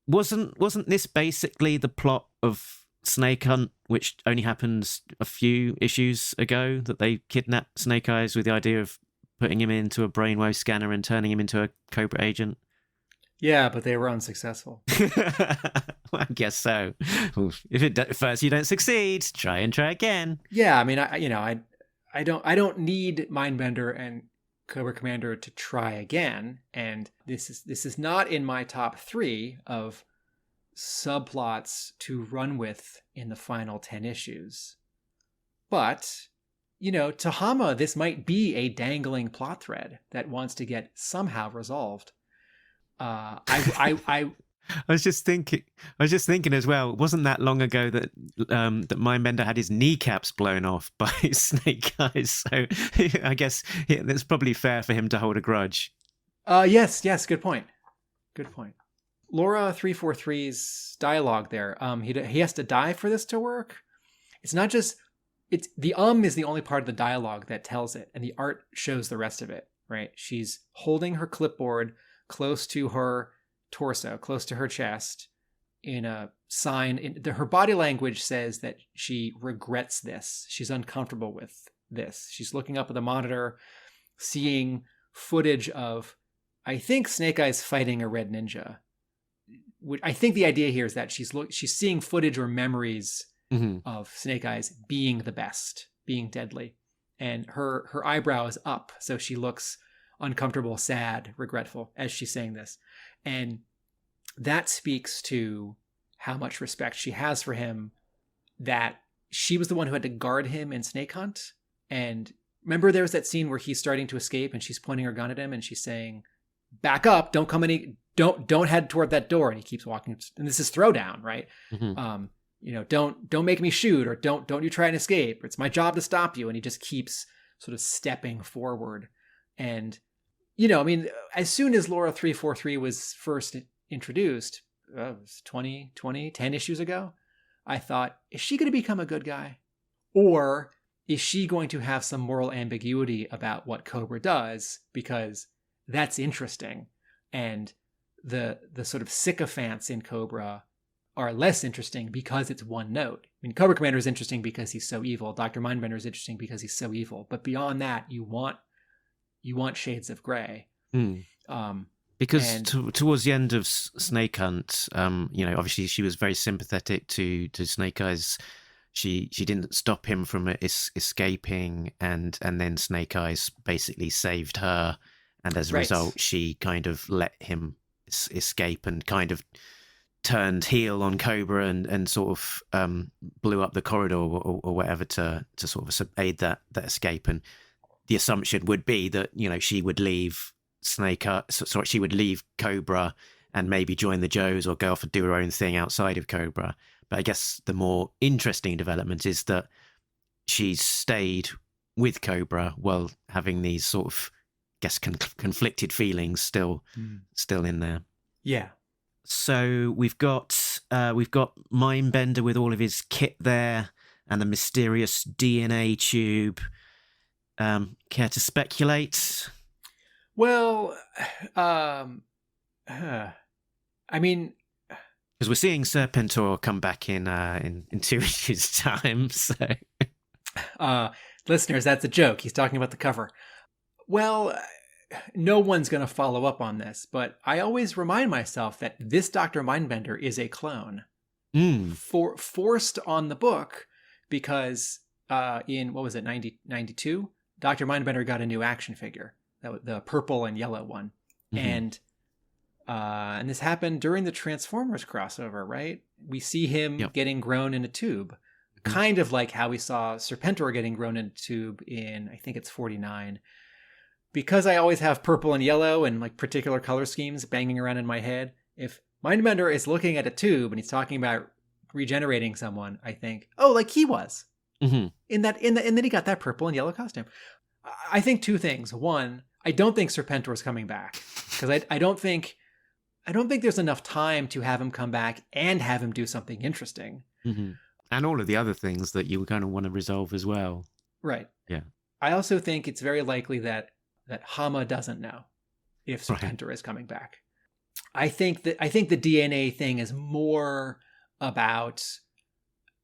wasn't this basically the plot of Snake Hunt, which only happens a few issues ago, that they kidnapped Snake Eyes with the idea of putting him into a brainwave scanner and turning him into a Cobra agent? Yeah, but they were unsuccessful. Well, I guess so. If first you don't succeed, try again. Yeah, I mean, I don't need Mindbender and Cobra Commander to try again, and this is not in my top 3 of subplots to run with in the final 10 issues. But, you know, to Hama, this might be a dangling plot thread that wants to get somehow resolved. I was just thinking as well, it wasn't that long ago that that Mindbender had his kneecaps blown off by Snake Eyes, so I guess it's probably fair for him to hold a grudge. Yes, good point. Laura 343's dialogue there. He has to die for this to work. It's not just it's the is the only part of the dialogue that tells it, and the art shows the rest of it. Right? She's holding her clipboard close to her torso, close to her chest, in a sign. Her body language says that she regrets this. She's uncomfortable with this. She's looking up at the monitor, seeing footage of, I think, Snake Eyes fighting a red ninja. I think the idea here is that she's seeing footage or memories of Snake Eyes being the best, being deadly. And her eyebrow is up, so she looks uncomfortable, sad, regretful as she's saying this. And that speaks to how much respect she has for him, that she was the one who had to guard him in Snake Hunt. And remember, there was that scene where he's starting to escape and she's pointing her gun at him and she's saying, back up, don't head toward that door. And he keeps walking. And this is throwdown, right? Don't make me shoot, or don't you try and escape. It's my job to stop you. And he just keeps sort of stepping forward. And, as soon as Laura 343 was first introduced, it was 10 issues ago, I thought, is she going to become a good guy? Or is she going to have some moral ambiguity about what Cobra does? Because that's interesting. And the sort of sycophants in Cobra are less interesting because it's one note. I mean, Cobra Commander is interesting because he's so evil. Dr. Mindbender is interesting because he's so evil. But beyond that, you want shades of gray. Because towards the end of Snake Hunt, obviously she was very sympathetic to Snake Eyes. She didn't stop him from escaping, and then Snake Eyes basically saved her. And as a result, she kind of let him escape and kind of turned heel on Cobra and sort of blew up the corridor or whatever to sort of aid that escape. And the assumption would be that, she would leave she would leave Cobra and maybe join the Joes or go off and do her own thing outside of Cobra. But I guess the more interesting development is that she's stayed with Cobra while having these sort of, conflicted feelings still in there. Yeah. So we've got Mindbender with all of his kit there and the mysterious DNA tube. Care to speculate? Well, because we're seeing Serpentor come back in 2 issues' time. So, listeners, that's a joke. He's talking about the cover. Well, no one's going to follow up on this, but I always remind myself that this Dr. Mindbender is a clone. Forced on the book because in, 92, Dr. Mindbender got a new action figure, the purple and yellow one. And this happened during the Transformers crossover, right? We see him getting grown in a tube, kind of like how we saw Serpentor getting grown in a tube in, I think it's 49. Because I always have purple and yellow and like particular color schemes banging around in my head, if Mindbender is looking at a tube and he's talking about regenerating someone, I think, oh, like he was. And then he got that purple and yellow costume. I think two things. One, I don't think Serpentor is coming back because I don't think there's enough time to have him come back and have him do something interesting. And all of the other things that you kind of want to resolve as well. Right. Yeah. I also think it's very likely that Hama doesn't know if Serpentor is coming back. I think the DNA thing is more about,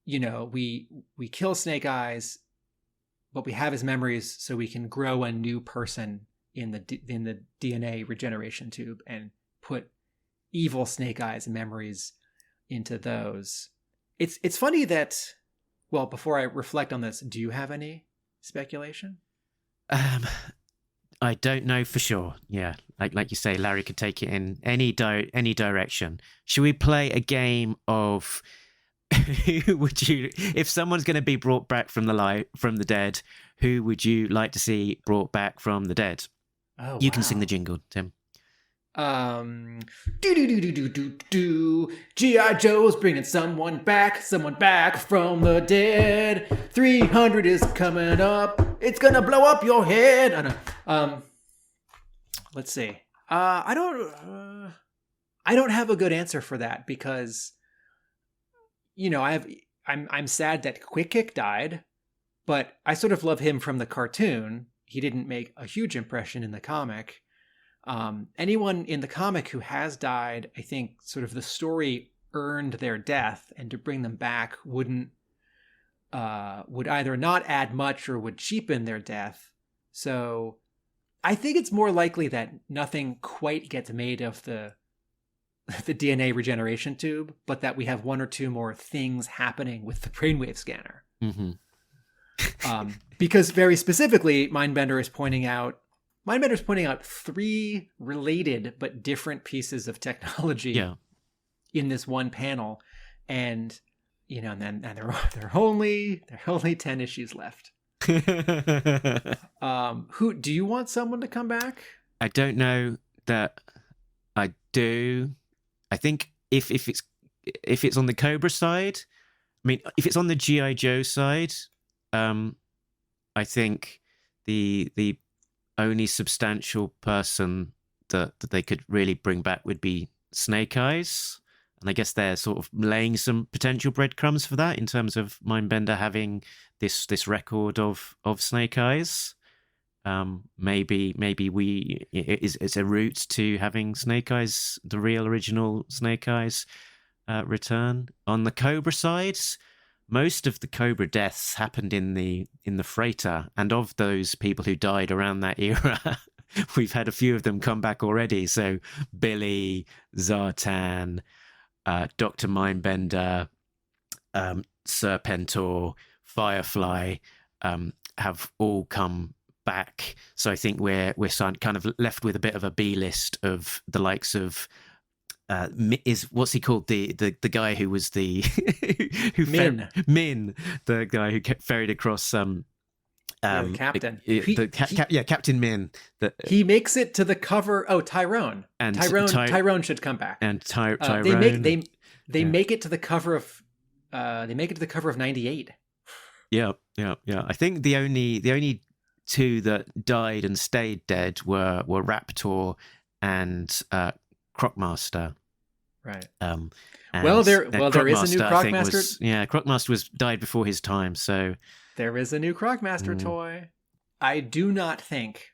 we kill Snake Eyes, but we have his memories so we can grow a new person in the DNA regeneration tube and put evil Snake Eyes memories into those. It's funny that, well, before I reflect on this, do you have any speculation? I don't know for sure. Yeah, like you say, Larry could take it in any direction. Should we play a game of who would you, if someone's going to be brought back from the dead, who would you like to see brought back from the dead? Oh, you can sing the jingle, Tim. G.I. Joe's bringing someone back from the dead. 300 is coming up. It's gonna blow up your head. I know. Let's see. I I don't have a good answer for that because, I'm sad that Quick Kick died, but I sort of love him from the cartoon. He didn't make a huge impression in the comic. Anyone in the comic who has died, I think sort of the story earned their death, and to bring them back would either not add much or would cheapen their death. So I think it's more likely that nothing quite gets made of the DNA regeneration tube, but that we have one or two more things happening with the brainwave scanner. Mm-hmm. Because very specifically, Mindbender is pointing out 3 related but different pieces of technology in this one panel, and then there are only 10 issues left. Who do you want someone to come back? I don't know that I do. I think if it's on the Cobra side, I mean, if it's on the G.I. Joe side, I think the only substantial person that they could really bring back would be Snake Eyes. And I guess they're sort of laying some potential breadcrumbs for that in terms of Mindbender having this record of Snake Eyes. Maybe it's a route to having Snake Eyes, the real original Snake Eyes, return. On the Cobra sides, most of the Cobra deaths happened in the freighter, and of those people who died around that era, we've had a few of them come back already. So Billy, Zartan, Dr. Mindbender, Serpentor, Firefly have all come back. So I think we're kind of left with a bit of a B list of the likes of what's he called, the guy who was the Min, the guy who ferried across the captain. Captain Min. He makes it to the cover. Oh, Tyrone. And Tyrone should come back. And Tyrone. They make it to the cover of. They make it to the cover of 98. Yeah. I think the only two that died and stayed dead were Raptor and Crocmaster. Right. There is a new Crocmaster. Crocmaster died before his time, so there is a new Crocmaster toy. I do not think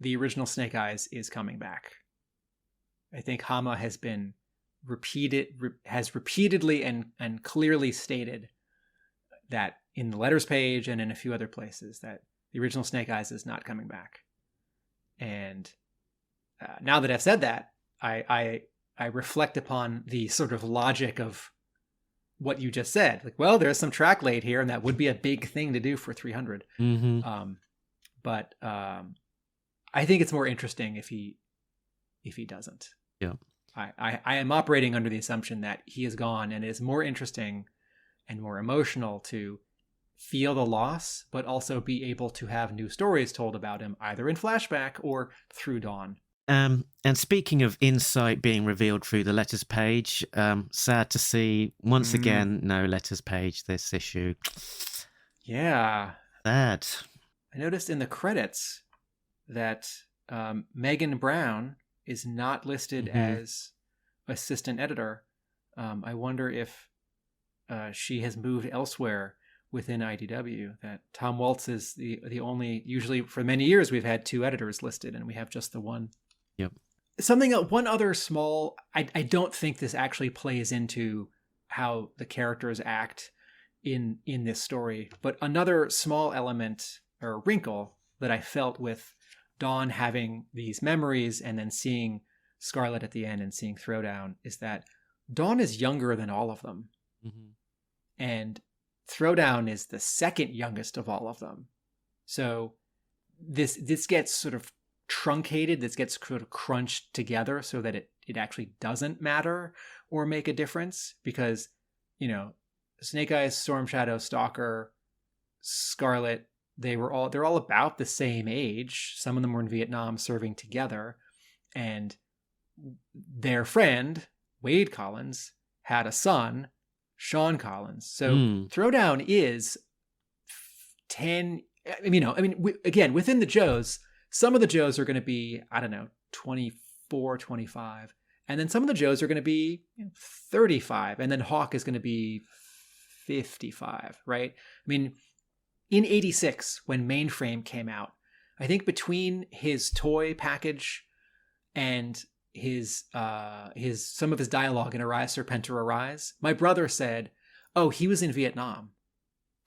the original Snake Eyes is coming back. I think Hama has been repeatedly and clearly stated that in the letters page and in a few other places that the original Snake Eyes is not coming back. And now that I've said that, I reflect upon the sort of logic of what you just said. Like, well, there's some track laid here, and that would be a big thing to do for 300. Mm-hmm. But I think it's more interesting if he doesn't. Yeah. I am operating under the assumption that he is gone, and it is more interesting and more emotional to feel the loss, but also be able to have new stories told about him, either in flashback or through Dawn. And speaking of insight being revealed through the letters page, sad to see once again no letters page this issue. Yeah. Sad. I noticed in the credits that Megan Brown is not listed as assistant editor. I wonder if she has moved elsewhere within IDW. That Tom Waltz is the only. Usually, for many years, we've had 2 editors listed, and we have just the one. Yep. One other small. I don't think this actually plays into how the characters act in this story, but another small element or wrinkle that I felt with Dawn having these memories and then seeing Scarlet at the end and seeing Throwdown is that Dawn is younger than all of them. Mm-hmm. And Throwdown is the second youngest of all of them. So this gets sort of truncated, this gets sort of crunched together so that it actually doesn't matter or make a difference, because, Snake Eyes, Storm Shadow, Stalker, Scarlet, they're all about the same age. Some of them were in Vietnam serving together, and their friend Wade Collins had a son, Sean Collins. So Throwdown is 10. Again, within the Joes, some of the Joes are going to be, 24, 25, And then some of the Joes are going to be 35, and then Hawk is going to be 55, right? I mean, in 86, when Mainframe came out, I think between his toy package and his some of his dialogue in Arise Serpentor Arise, my brother said, "Oh, he was in Vietnam."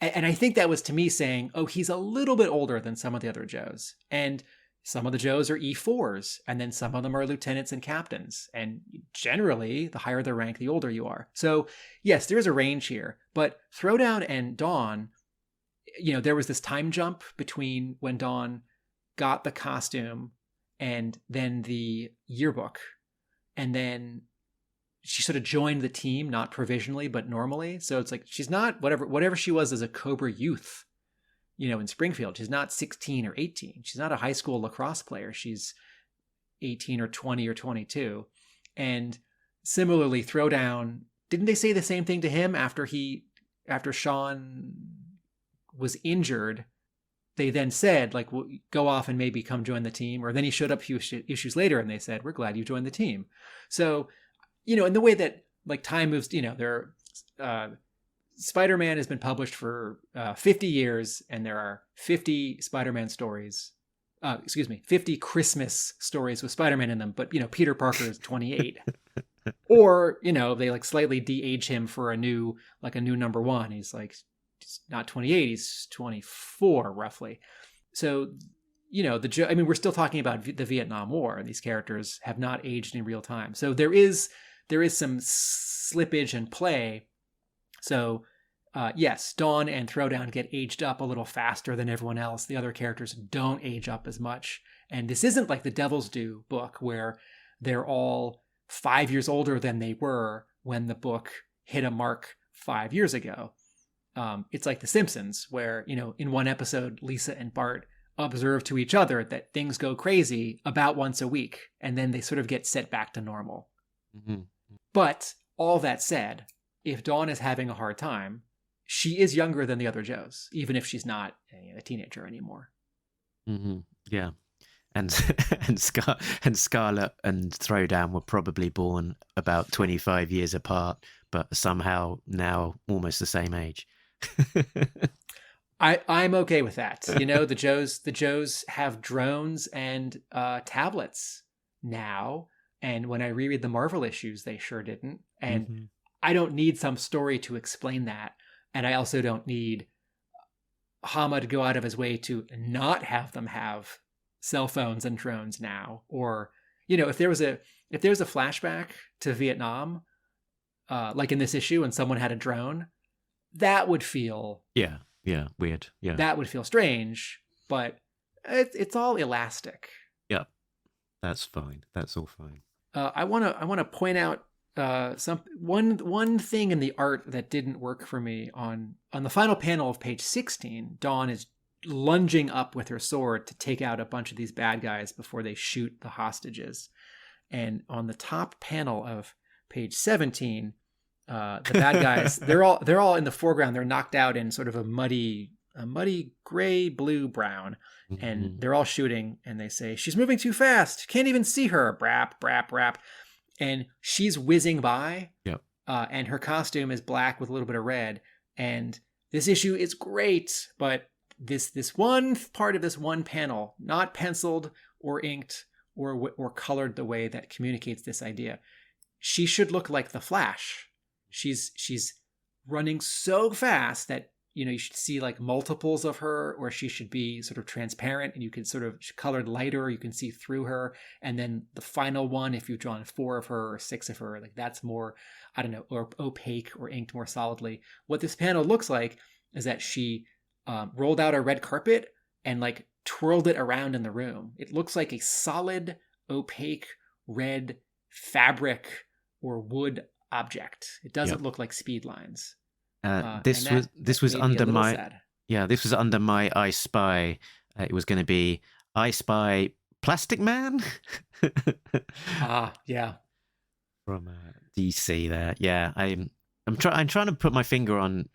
And I think that was to me saying, "Oh, he's a little bit older than some of the other Joes." And some of the Joes are E4s, and then some of them are lieutenants and captains. And generally, the higher the rank, the older you are. So yes, there's a range here. But Throwdown and Dawn, there was this time jump between when Dawn got the costume and then the yearbook. And then she sort of joined the team, not provisionally, but normally. So it's like she's not whatever she was as a Cobra youth, in Springfield. She's not 16 or 18. She's not a high school lacrosse player. She's 18 or 20 or 22. And similarly, Throwdown, didn't they say the same thing to him after Sean was injured? They then said, like, well, go off and maybe come join the team. Or then he showed up a few issues later and they said, we're glad you joined the team. So, in the way that like time moves, Spider-Man has been published for 50 years, and there are 50 Spider-Man stories. 50 Christmas stories with Spider-Man in them. But, Peter Parker is 28. Or, they like slightly de-age him for a new number one. He's like, he's not 28, he's 24 roughly. So, we're still talking about the Vietnam War, and these characters have not aged in real time. So there is some slippage and play. So, yes, Dawn and Throwdown get aged up a little faster than everyone else. The other characters don't age up as much. And this isn't like the Devil's Due book where they're all 5 years older than they were when the book hit a mark 5 years ago. It's like The Simpsons where, in one episode, Lisa and Bart observe to each other that things go crazy about once a week, and then they sort of get set back to normal. Mm-hmm. But all that said, if Dawn is having a hard time, she is younger than the other Joes, even if she's not a teenager anymore. Mm-hmm. Yeah. And Scarlet and Throwdown were probably born about 25 years apart, but somehow now almost the same age. I'm okay with that. The Joes have drones and tablets now, and when I reread the Marvel issues, they sure didn't. And I don't need some story to explain that, and I also don't need Hama to go out of his way to not have them have cell phones and drones now. Or if there was a flashback to Vietnam, like in this issue, and someone had a drone, that would feel weird. Yeah, that would feel strange. But it's all elastic. Yeah, that's fine. That's all fine. I want to point out one thing in the art that didn't work for me on the final panel of page 16. Dawn is lunging up with her sword to take out a bunch of these bad guys before they shoot the hostages. And on the top panel of page 17, the bad guys, they're all in the foreground. They're knocked out in sort of a muddy gray, blue, brown. And they're all shooting, and they say, she's moving too fast. Can't even see her. Brap, brap, brap. And she's whizzing by. Yep. And her costume is black with a little bit of red. And this issue is great, but this one part of this one panel, not penciled or inked or colored the way that communicates this idea. She should look like the Flash. She's running so fast that you should see like multiples of her, or she should be sort of transparent and you can sort of colored lighter, you can see through her. And then the final one, if you've drawn 4 of her or 6 of her, like that's more, I don't know, or opaque or inked more solidly. What this panel looks like is that she rolled out a red carpet and like twirled it around in the room. It looks like a solid, opaque, red fabric or wood object. It doesn't look like speed lines. This was under my this was under my I Spy. It was going to be I Spy Plastic Man. Yeah, from DC. There, yeah. I'm trying to put my finger on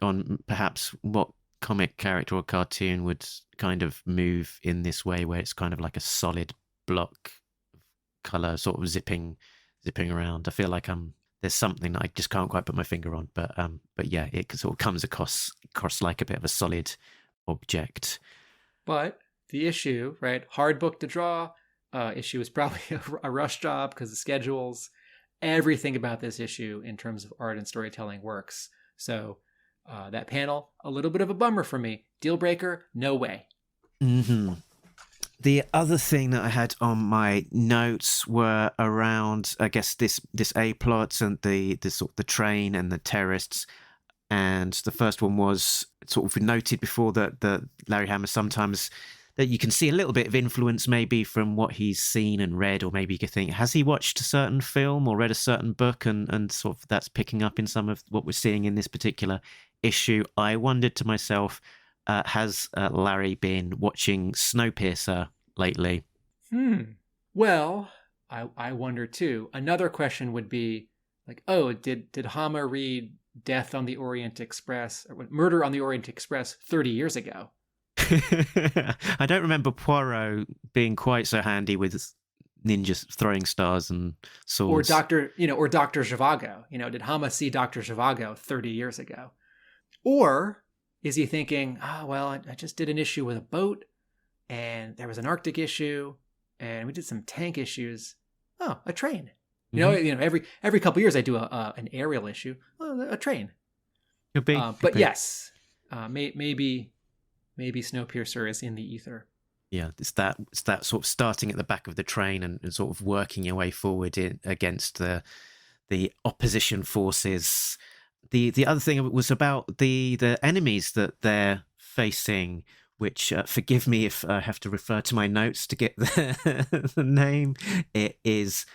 perhaps what comic character or cartoon would kind of move in this way, where it's kind of like a solid block color, sort of zipping zipping around. I feel like there's something that I just can't quite put my finger on, but yeah, it sort of comes across like a bit of a solid object. But the issue, right? Hard book to draw. Issue is probably a rush job because of schedules. Everything about this issue in terms of art and storytelling works. So that panel, a little bit of a bummer for me. Deal breaker, no way. Mm-hmm. The other thing that I had on my notes were around, I guess, this A plot and the sort of the train and the terrorists. And the first one was sort of noted before that Larry Hama sometimes that you can see a little bit of influence maybe from what he's seen and read, or maybe you could think, has he watched a certain film or read a certain book, and sort of that's picking up in some of what we're seeing in this particular issue. I wondered to myself, has Larry been watching Snowpiercer lately? Well, I wonder too. Another question would be like, oh, did Hama read Death on the Orient Express or Murder on the Orient Express 30 years ago? I don't remember Poirot being quite so handy with ninjas throwing stars and swords. Or Dr. Zhivago. Did Hama see Dr. Zhivago 30 years ago? Or is he thinking, well, I just did an issue with a boat, and there was an Arctic issue, and we did some tank issues. Oh, a train. Every couple of years I do an aerial issue. A train. Could be. But yes, maybe Snowpiercer is in the ether. Yeah, it's that sort of starting at the back of the train and sort of working your way forward against the opposition forces. The other thing was about the enemies that they're facing, which forgive me if I have to refer to my notes to get the name. It is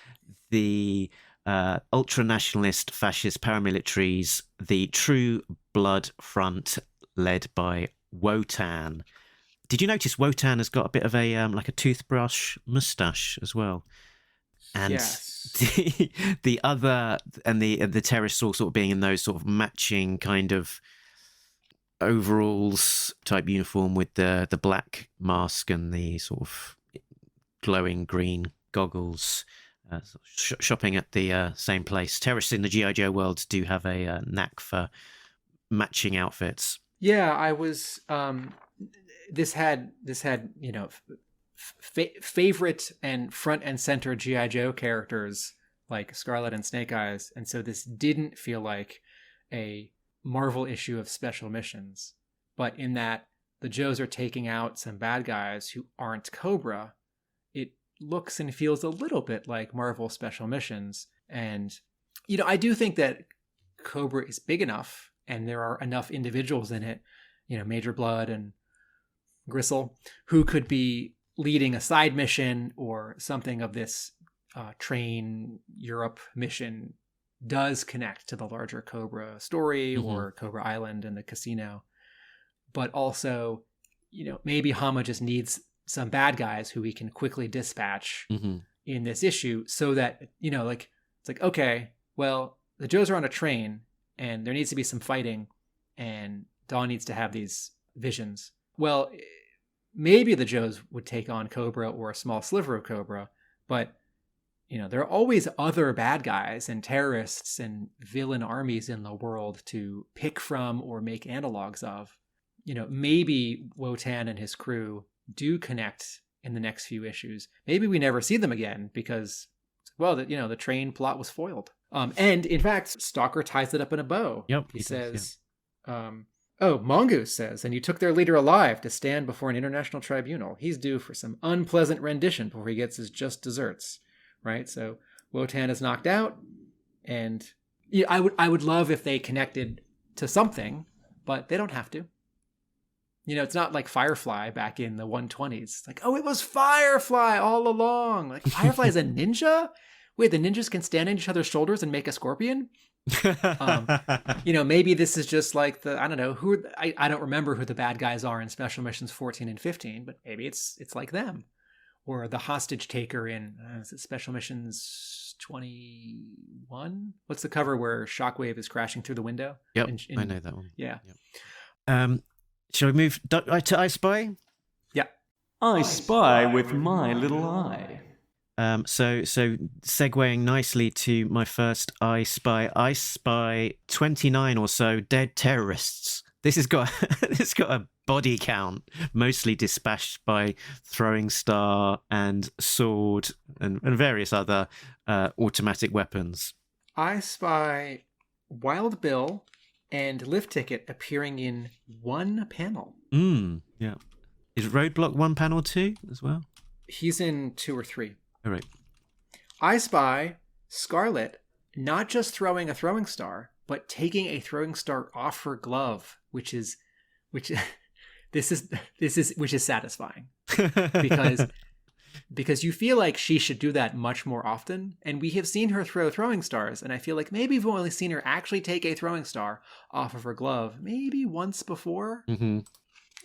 the ultra-nationalist fascist paramilitaries, the True Blood Front, led by Wotan. Did you notice Wotan has got a bit of a like a toothbrush moustache as well? And yes. the other and the terrorists all sort of being in those sort of matching kind of overalls type uniform with the black mask and the sort of glowing green goggles. Shopping at the same place. Terrorists in the G.I. Joe world do have a knack for matching outfits. Yeah, I was. This had favorite and front and center G.I. Joe characters like Scarlet and Snake Eyes, and so this didn't feel like a Marvel issue of Special Missions, but in that the Joes are taking out some bad guys who aren't Cobra, it looks and feels a little bit like Marvel Special Missions. And I do think that Cobra is big enough and there are enough individuals in it, Major Blood and Gristle, who could be leading a side mission or something of this Train Europe mission does connect to the larger Cobra story, or Cobra Island and the casino. But also, maybe Hama just needs some bad guys who we can quickly dispatch in this issue so that, it's like, okay, well, the Joes are on a train and there needs to be some fighting and Dawn needs to have these visions. Well, maybe the Joes would take on Cobra or a small sliver of Cobra, but there are always other bad guys and terrorists and villain armies in the world to pick from or make analogs of. Maybe Wotan and his crew do connect in the next few issues. Maybe we never see them again because, well, the train plot was foiled. And in fact, Stalker ties it up in a bow. Yep, he says, Mongoose says, and you took their leader alive to stand before an international tribunal. He's due for some unpleasant rendition before he gets his just desserts. Right? So Wotan is knocked out, and I would love if they connected to something, but they don't have to. It's not like Firefly back in the 120s. It's like, oh, it was Firefly all along. Like, Firefly is a ninja? Wait, the ninjas can stand on each other's shoulders and make a scorpion? Maybe this is just like I don't know who. I don't remember who the bad guys are in Special Missions 14 and 15, but maybe it's like them. Or the hostage taker in is it Special Missions 21? What's the cover where Shockwave is crashing through the window? Yep, I know that one. Yeah. Yep. Shall we move to I Spy? Yeah. I spy with my little eye. So segueing nicely to my first I spy 29 or so dead terrorists. This has got a body count, mostly dispatched by throwing star and sword and various other automatic weapons. I spy Wild Bill and Lift Ticket appearing in one panel. Yeah. Is Roadblock one panel too as well? He's in 2 or 3. All right. I spy Scarlet not just throwing a throwing star, but taking a throwing star off her glove, which is satisfying because you feel like she should do that much more often, and we have seen her throw throwing stars, and I feel like maybe we've only seen her actually take a throwing star off of her glove maybe once before.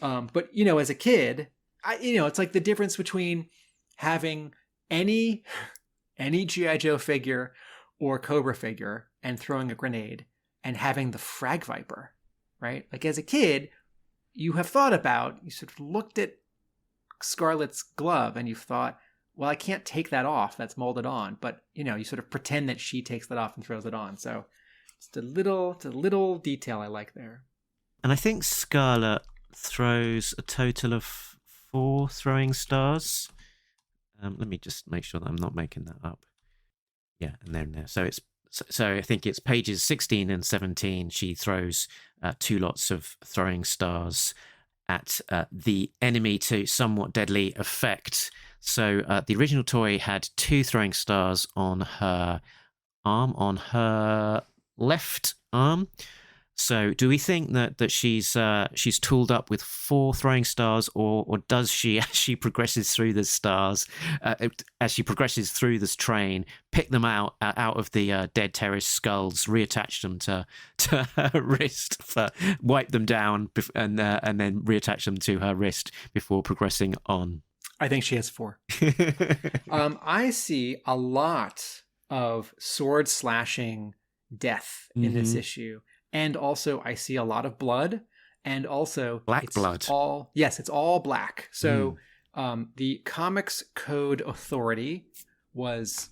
But as a kid, it's like the difference between having any G.I. Joe figure or Cobra figure and throwing a grenade and having the Frag Viper, right? Like as a kid, you sort of looked at Scarlet's glove and you've thought, well, I can't take that off. That's molded on. But, you sort of pretend that she takes that off and throws it on. So it's a little detail I like there. And I think Scarlet throws a total of 4 throwing stars. Let me just make sure that I'm not making that up. Yeah, and they're in there. So I think it's pages 16 and 17. She throws 2 lots of throwing stars at the enemy to somewhat deadly effect. So the original toy had 2 throwing stars on her arm, on her left arm. So do we think that she's tooled up with 4 throwing stars, or does she, as she progresses through the stars, as she progresses through this train, pick them out of the dead terrorist skulls, reattach them to her wrist, wipe them down, and then reattach them to her wrist before progressing on? I think she has 4. I see a lot of sword slashing death in this issue. And also, I see a lot of blood, and also black blood. It's all black. So the Comics Code Authority was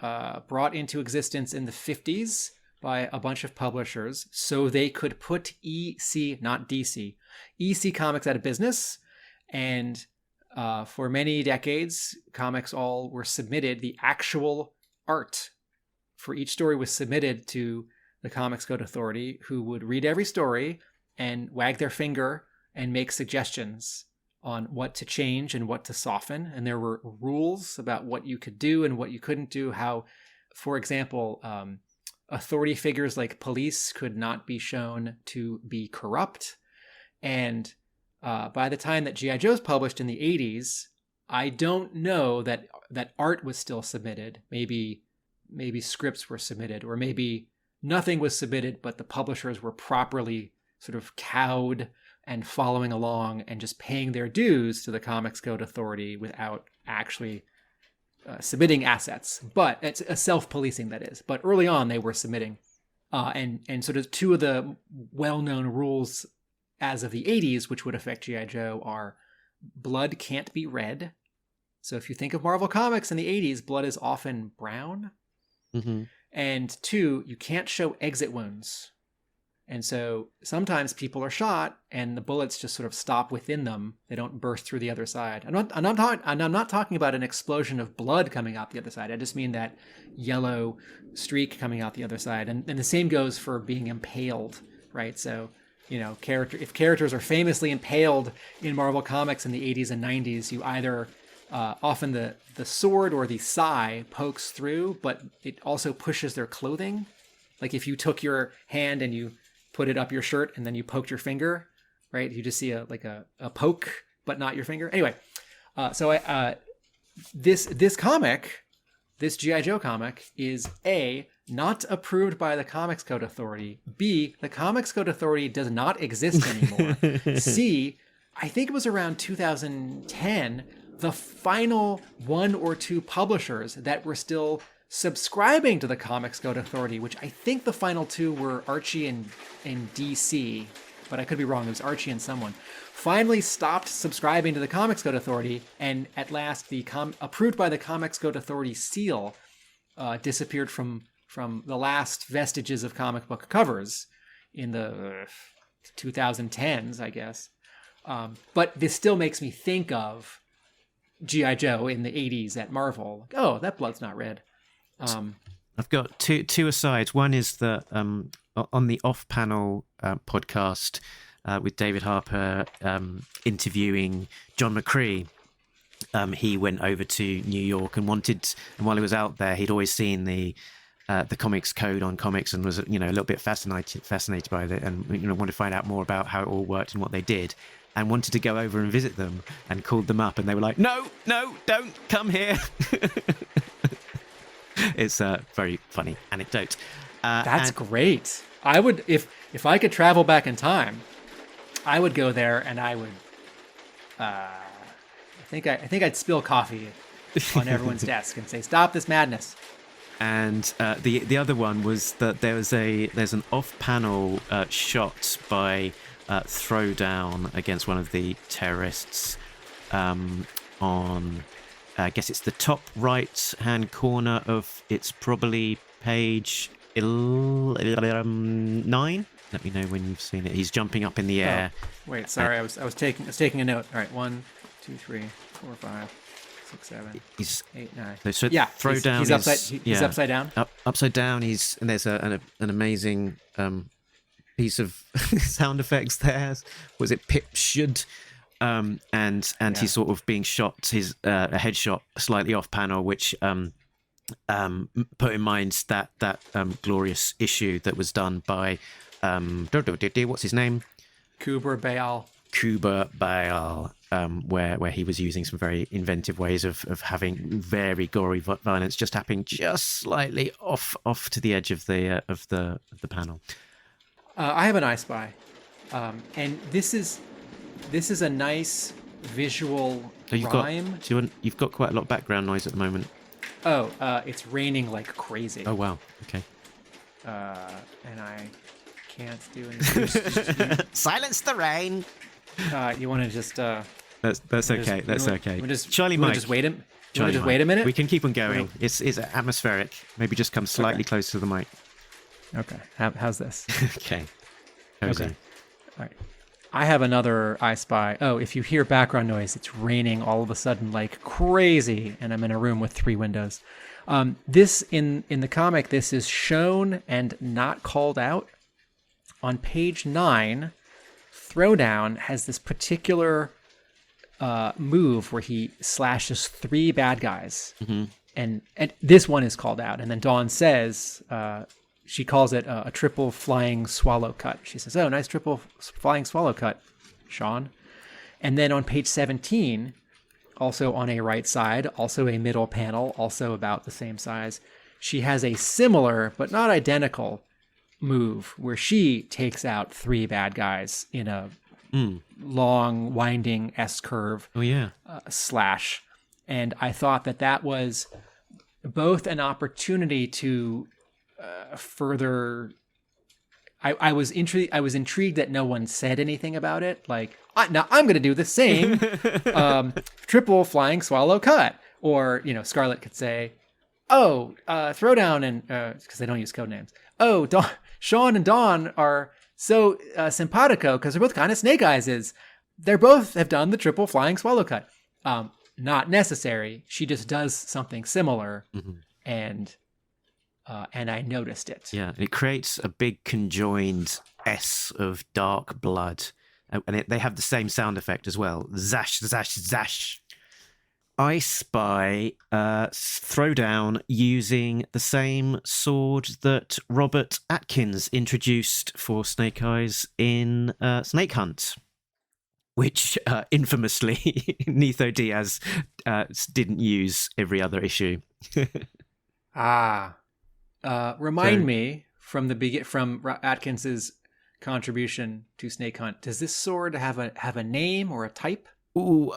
brought into existence in the 50s by a bunch of publishers, so they could put EC, not DC, EC Comics out of business. And for many decades, comics all were submitted. The actual art for each story was submitted to the Comics Code Authority, who would read every story and wag their finger and make suggestions on what to change and what to soften. And there were rules about what you could do and what you couldn't do. How, for example, authority figures like police could not be shown to be corrupt. And by the time that G.I. Joe's published in the 80s, I don't know that art was still submitted. Maybe scripts were submitted, or maybe nothing was submitted, but the publishers were properly sort of cowed and following along and just paying their dues to the Comics Code Authority without actually submitting assets. But it's a self-policing, that is. But early on, they were submitting. And sort of 2 of the well-known rules as of the 80s, which would affect G.I. Joe, are blood can't be red. So if you think of Marvel Comics in the 80s, blood is often brown. And 2, you can't show exit wounds. And so sometimes people are shot and the bullets just sort of stop within them. They don't burst through the other side. I'm not talking about an explosion of blood coming out the other side. I just mean that yellow streak coming out the other side. And the same goes for being impaled, right? So, if characters are famously impaled in Marvel Comics in the 80s and 90s, you either often the sword or the sai pokes through, but it also pushes their clothing. Like if you took your hand and you put it up your shirt and then you poked your finger, right? You just see a poke, but not your finger. Anyway, this comic, this G.I. Joe comic, is A, not approved by the Comics Code Authority. B, the Comics Code Authority does not exist anymore. C, I think it was around 2010, the final 1 or 2 publishers that were still subscribing to the Comics Code Authority, which I think the final 2 were Archie and DC, but I could be wrong. It was Archie and someone finally stopped subscribing to the Comics Code Authority, and at last the approved by the Comics Code Authority seal disappeared from the last vestiges of comic book covers in the 2010s, I guess. But this still makes me think of G.I. Joe in the 80s at Marvel. Like, oh, that blood's not red. I've got two asides. One is that on the off-panel podcast with David Harper interviewing John McCree, he went over to New York and while he was out there, he'd always seen the Comics Code on comics and was a little bit fascinated by it, and wanted to find out more about how it all worked and what they did, and wanted to go over and visit them, and called them up, and they were like, no, don't come here. It's a very funny anecdote. That's great. I would, if I could travel back in time, I would go there, and I would. I think I'd spill coffee on everyone's desk and say, "Stop this madness." And the other one was that there's an off-panel shot by Throwdown against one of the terrorists on. I guess it's the top right-hand corner of, it's probably page 9. Let me know when you've seen it. He's jumping up in the air. Oh, wait, sorry, I was taking a note. All right, 1, 2, 3, 4, 5, 6, 7, 8, 9. So yeah, Throwdown he's upside down. Upside down. And there's an amazing piece of sound effects there. Was it Pip should? And he's sort of being shot, his a headshot slightly off panel, which put in mind that glorious issue that was done by what's his name? Kuber Baal, where he was using some very inventive ways of having very gory violence just happening just slightly off to the edge of the panel. I have an I Spy, and this is a nice visual rhyme. You've got quite a lot of background noise at the moment. Oh, it's raining like crazy. Oh wow, okay. And I can't do anything. Silence the rain. You want to just? That's okay. That's okay. Charlie Mike. Just wait a minute. We can keep on going. It's atmospheric. Maybe just come slightly closer to the mic. Okay. How's this? Okay. Cozy. Okay. All right. I have another I Spy. Oh, if you hear background noise, it's raining all of a sudden like crazy, and I'm in a room with 3 windows. This in the comic, this is shown and not called out. On page 9, Throwdown has this particular move where he slashes 3 bad guys, and this one is called out. And then Dawn says, she calls it a triple flying swallow cut. She says, "Oh, nice triple flying swallow cut, Sean." And then on page 17, also on a right side, also a middle panel, also about the same size, she has a similar but not identical move where she takes out 3 bad guys in a long winding S curve slash. And I thought that was both an opportunity to further. I was intrigued that no one said anything about it. Like, now I'm going to do the same triple flying swallow cut. Or, Scarlet could say, "Oh, Throwdown," and because they don't use code names. "Oh, Sean and Dawn are so simpatico because they're both kind of Snake Eyes. They both have done the triple flying swallow cut." Not necessary. She just does something similar, and I noticed it. Yeah, it creates a big conjoined S of dark blood, and they have the same sound effect as well. Zash, zash, zash. I spy Throwdown using the same sword that Robert Atkins introduced for Snake Eyes in Snake Hunt, which infamously Netho Diaz didn't use every other issue. Remind me from Atkins's contribution to Snake Hunt. Does this sword have a name or a type? Ooh,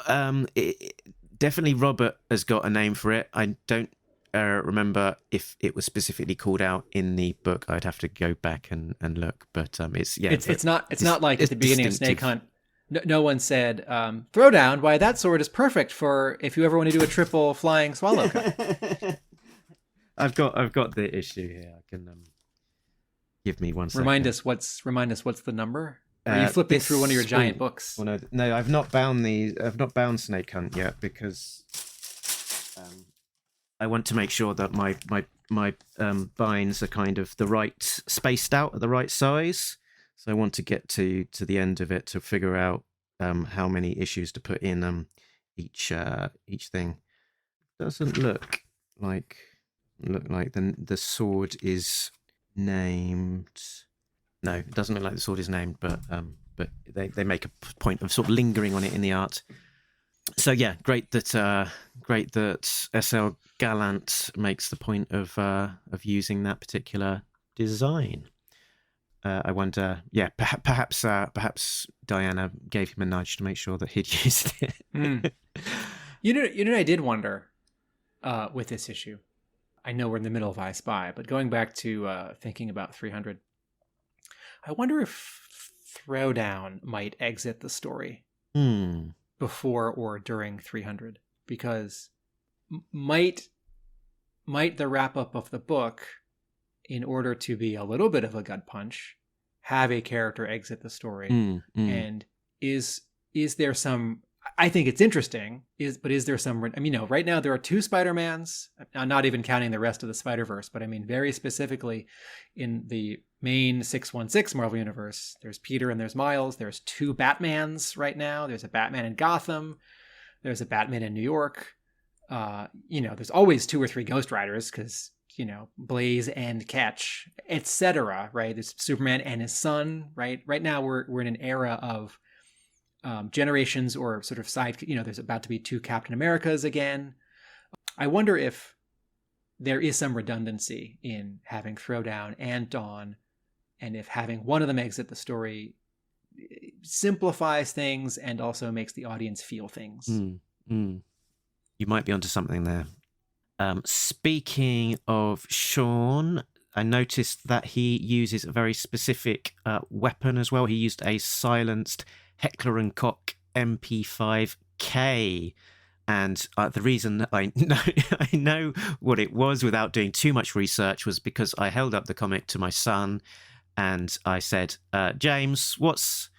definitely Robert has got a name for it. I don't remember if it was specifically called out in the book. I'd have to go back and look. But it's not like at the beginning of Snake distinctive. Hunt. No one said, "Throwdown. Why that sword is perfect for if you ever want to do a triple flying swallow cut." I've got the issue here. I can give me one second. Remind us what's the number? Are you flipping through one of your giant books? Well, no, I've not bound I've not bound Snake Hunt yet because I want to make sure that my binds are kind of the right spaced out at the right size. So I want to get to the end of it to figure out how many issues to put in each thing. Doesn't look like the sword is named. No, it doesn't look like the sword is named, but they make a point of sort of lingering on it in the art. So yeah, great that SL Gallant makes the point of using that particular design. I wonder, yeah, perhaps Diana gave him a nudge to make sure that he'd used it. You know, I did wonder with this issue. I know we're in the middle of I Spy, but going back to thinking about 300, I wonder if Throwdown might exit the story before or during 300, because might the wrap up of the book, in order to be a little bit of a gut punch, have a character exit the story, and is there some? I think it's interesting. Is there some? I mean, right now there are 2 Spider-Mans. I'm not even counting the rest of the Spider-Verse, but I mean very specifically in the main 616 Marvel Universe. There's Peter and there's Miles. There's 2 Batmans right now. There's a Batman in Gotham. There's a Batman in New York. There's always 2 or 3 Ghost Riders because Blaze and Catch, etc. Right? There's Superman and his son. Right? Right now we're in an era of generations or sort of side, there's about to be 2 Captain Americas again. I wonder if there is some redundancy in having Throwdown and Dawn, and if having one of them exit the story simplifies things and also makes the audience feel things. You might be onto something there. Speaking of Sean, I noticed that he uses a very specific weapon as well. He used a silenced Heckler & Koch MP5K, and the reason I know what it was without doing too much research was because I held up the comic to my son and I said, James, what's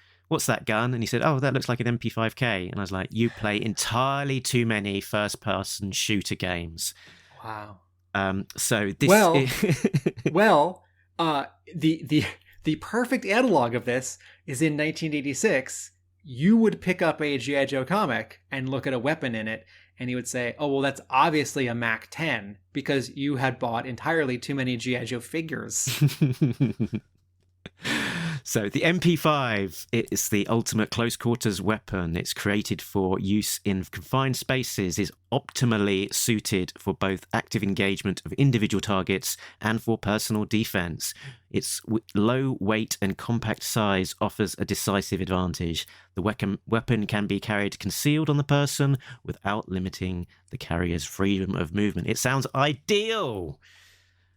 that gun? And he said, oh, that looks like an MP5K. And I was like, you play entirely too many first-person shooter games. Wow. So this the perfect analog of this is in 1986. You would pick up a G.I. Joe comic and look at a weapon in it, and you would say, oh, well, that's obviously a Mac 10 because you had bought entirely too many G.I. Joe figures. So the MP5 is the ultimate close quarters weapon. It's created for use in confined spaces, is optimally suited for both active engagement of individual targets and for personal defense. Its low weight and compact size offers a decisive advantage. The weapon can be carried concealed on the person without limiting the carrier's freedom of movement. It sounds ideal.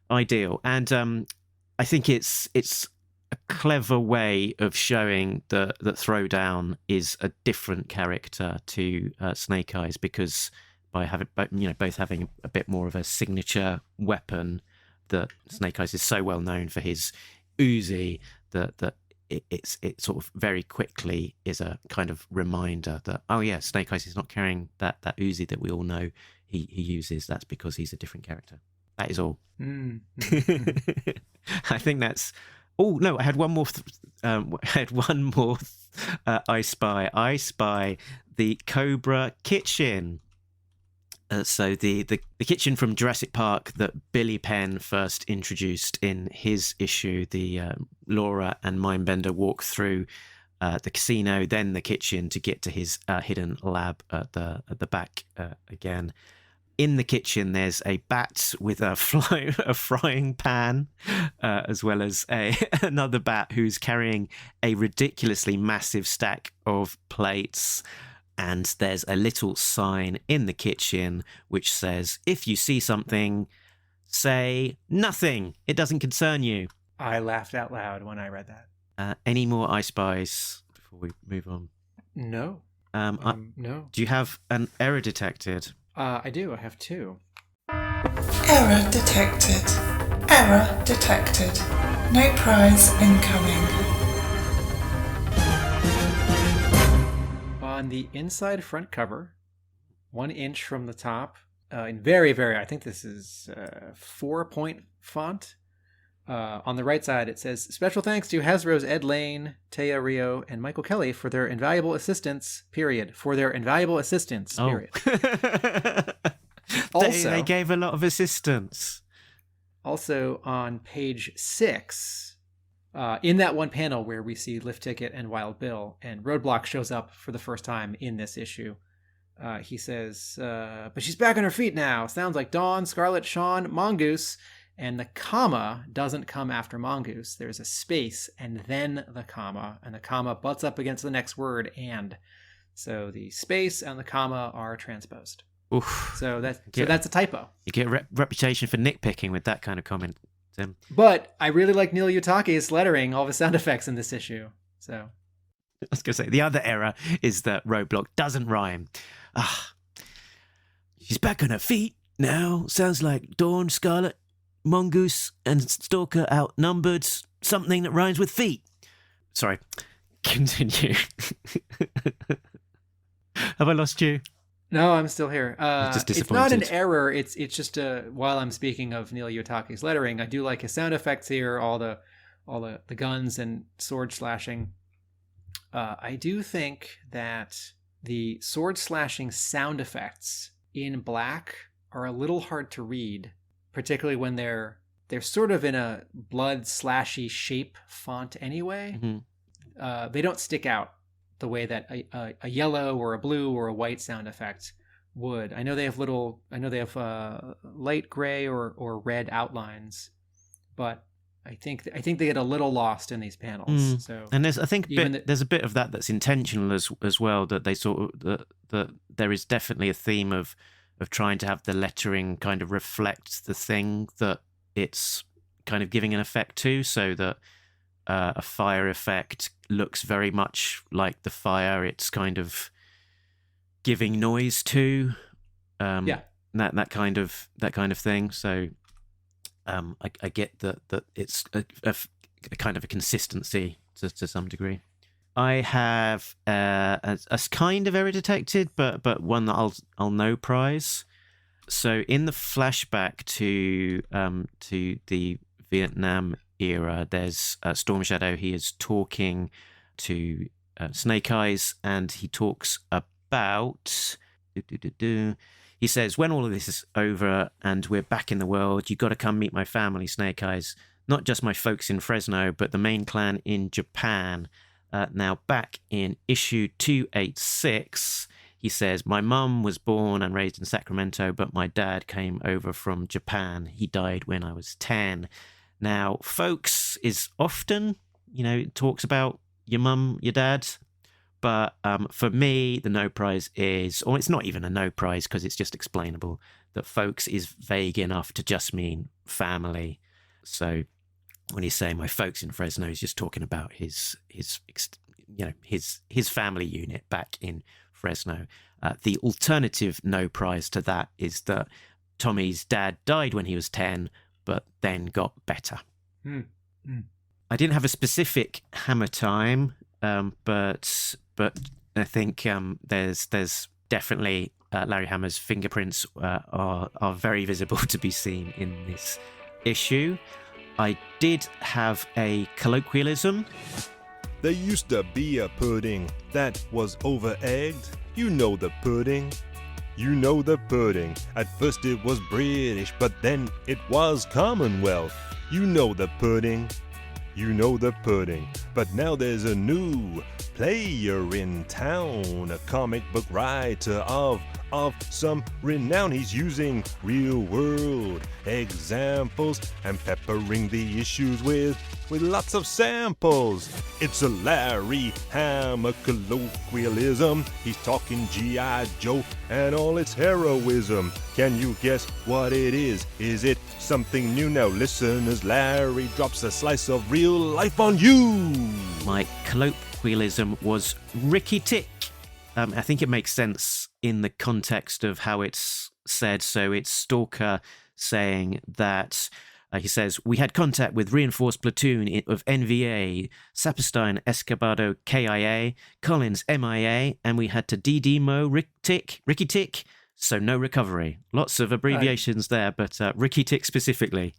And I think it's a clever way of showing that Throwdown is a different character to Snake Eyes, because by having both having a bit more of a signature weapon, that Snake Eyes is so well known for his Uzi that it sort of very quickly is a kind of reminder that, oh yeah, Snake Eyes is not carrying that Uzi that we all know he uses. That's because he's a different character. That is all. I think that's. Oh no! I had one more. I Spy the Cobra kitchen. So the kitchen from Jurassic Park that Billy Penn first introduced in his issue. The Laura and Mindbender walk through the casino, then the kitchen to get to his hidden lab at the back again. In the kitchen, there's a bat with a frying pan, as well as another bat who's carrying a ridiculously massive stack of plates. and there's a little sign in the kitchen which says, if you see something, say nothing. It doesn't concern you. I laughed out loud when I read that. Any more I Spies before we move on? No. No. Do you have an error detected? I do. I have 2. Error detected. Error detected. No prize incoming. On the inside front cover, 1 inch from the top, in very, very, I think this is 4-point font. On the right side, it says, special thanks to Hasbro's Ed Lane, Taya Rio, and Michael Kelly for their invaluable assistance, period. For their invaluable assistance, period. Also, they gave a lot of assistance. Also on page 6, in that one panel where we see Lift Ticket and Wild Bill, and Roadblock shows up for the first time in this issue, he says, but she's back on her feet now. Sounds like Dawn, Scarlet, Sean, Mongoose. And the comma doesn't come after Mongoose. There's a space and then the comma. And the comma butts up against the next word, and. So the space and the comma are transposed. Oof. So that's a typo. You get a reputation for nitpicking with that kind of comment, Tim. But I really like Neil Utake's lettering, all the sound effects in this issue. So I was going to say, the other error is that Roadblock doesn't rhyme. She's back on her feet now. Sounds like Dawn, Scarlet, Mongoose, and Stalker outnumbered. Something that rhymes with feet. Sorry. Continue. Have I lost you? No, I'm still here. Just it's not an disappointed. error. It's just while I'm speaking of Neil Utake's lettering, I do like his sound effects here. All the guns and sword slashing. I do think that the sword slashing sound effects in black are a little hard to read, particularly when they're sort of in a blood slashy shape font anyway. Mm-hmm. They don't stick out the way that a yellow or a blue or a white sound effect would. I know they have light gray or red outlines, but I think they get a little lost in these panels. So, and there's a bit of that's intentional as well, that they sort of that there is definitely a theme of trying to have the lettering kind of reflect the thing that it's kind of giving an effect to, so that a fire effect looks very much like the fire it's kind of giving noise to. That kind of thing. So I get that it's a kind of a consistency to some degree. I have a kind of error detected, but one that I'll no prize. So in the flashback to the Vietnam era, there's Storm Shadow. He is talking to Snake Eyes, and he talks about. He says, when all of this is over and we're back in the world, you got to come meet my family, Snake Eyes. Not just my folks in Fresno, but the main clan in Japan. Now, back in issue 286, he says, my mum was born and raised in Sacramento, but my dad came over from Japan. He died when I was 10. Now, folks is often, talks about your mum, your dad. But for me, the no prize is, or it's not even a no prize because it's just explainable, that folks is vague enough to just mean family. So when he's saying my folks in Fresno, he's just talking about his family unit back in Fresno. The alternative no prize to that is that Tommy's dad died when he was 10, but then got better. I didn't have a specific hammer time, but I think there's definitely Larry Hammer's fingerprints are very visible to be seen in this issue. I did have a colloquialism. There used to be a pudding that was over-egged. You know the pudding. You know the pudding. At first it was British, but then it was Commonwealth. You know the pudding. You know the pudding. But now there's a new player in town, a comic book writer of of some renown. He's using real-world examples and peppering the issues with lots of samples. It's a Larry Hammer colloquialism. He's talking G.I. Joe and all its heroism. Can you guess what it is? Is it something new? Now listen as Larry drops a slice of real life on you. My colloquialism was Ricky Tick. I think it makes sense in the context of how it's said. So it's Stalker saying that he says, we had contact with reinforced platoon of NVA, Saperstein, Escobedo, KIA, Collins, MIA, and we had to DD-Mo, Ricky Tick, so no recovery. Lots of abbreviations there, but Ricky Tick specifically.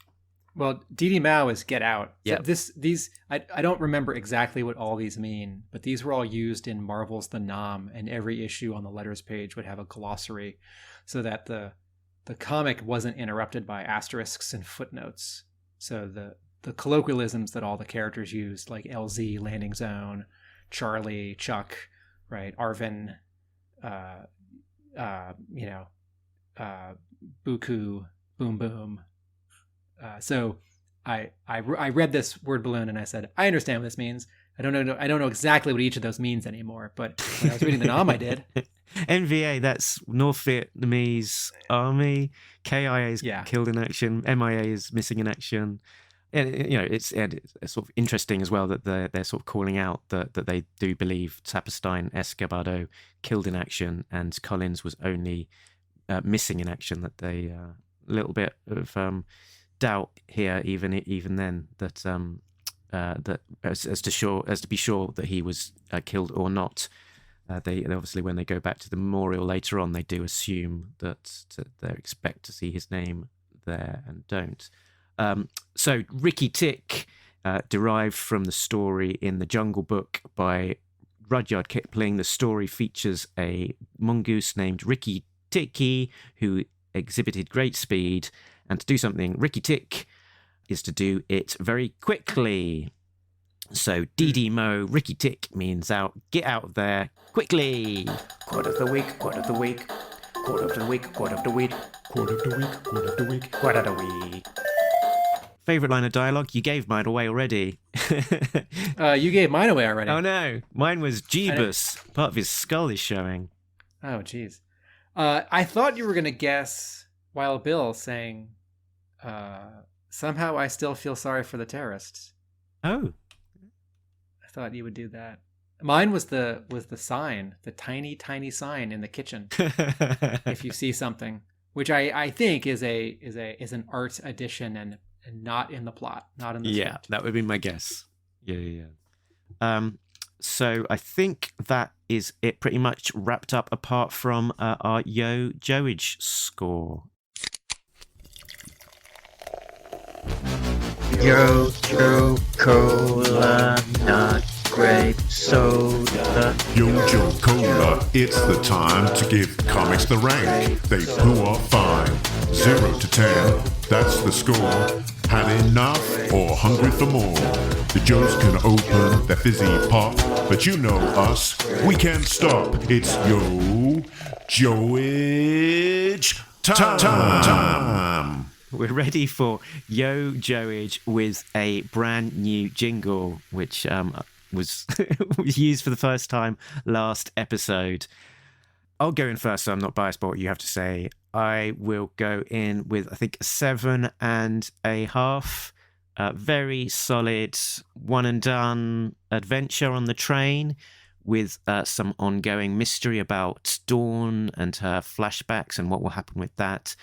Well, DD Mao is get out. Yep. So I don't remember exactly what all these mean, but these were all used in Marvel's The Nam, and every issue on the letters page would have a glossary so that the comic wasn't interrupted by asterisks and footnotes. So the colloquialisms that all the characters used, like LZ, landing zone, Charlie, Chuck, right, Arvin, Buku, Boom Boom. So I read this word balloon and I said, I understand what this means. I don't know exactly what each of those means anymore, but when I was reading the Nam, I did. NVA, that's North Vietnamese Army. KIA is killed in action. MIA is missing in action. And it's sort of interesting as well that they're sort of calling out that they do believe Saperstein, Escobedo killed in action, and Collins was only missing in action. That they a little bit of doubt here, even then, that that as to be sure that he was killed or not. They obviously, when they go back to the memorial later on, they do assume that they expect to see his name there and don't. So Ricky Tick, derived from the story in the Jungle Book by Rudyard Kipling. The story features a mongoose named Ricky Ticky who exhibited great speed, and to do something Ricky Tick is to do it very quickly. So DD-Mo, Ricky Tick means get out of there quickly. Quote of the week, quote of the week, quote of the week, quote of the week, quote of the week, quote of the week, quote of the week. Favourite line of dialogue? You gave mine away already. You gave mine away already. Oh no, mine was Jeebus. Part of his skull is showing. Oh jeez. I thought you were going to guess Wild Bill saying, somehow I still feel sorry for the terrorists. Oh. I thought you would do that. Mine was the sign, the tiny sign in the kitchen. If you see something, which I think is an art addition and not in the plot, not in the script. Yeah, that would be my guess. Yeah. So I think that is it pretty much wrapped up, apart from our Yo Joage score. Yo, cola, nut, grape, soda. Yo, Cola, it's the time to give comics the rank. They poo off fine. 0 to 10, that's the score. Had enough or hungry for more? The Joes can open their fizzy pop, but you know us, we can't stop. It's Yo Joage time. We're ready for Yo Joage with a brand new jingle, which was was used for the first time last episode. I'll go in first, so I'm not biased by what you have to say. I will go in with, I think, a 7.5. Very solid, one and done adventure on the train with some ongoing mystery about Dawn and her flashbacks and what will happen with that.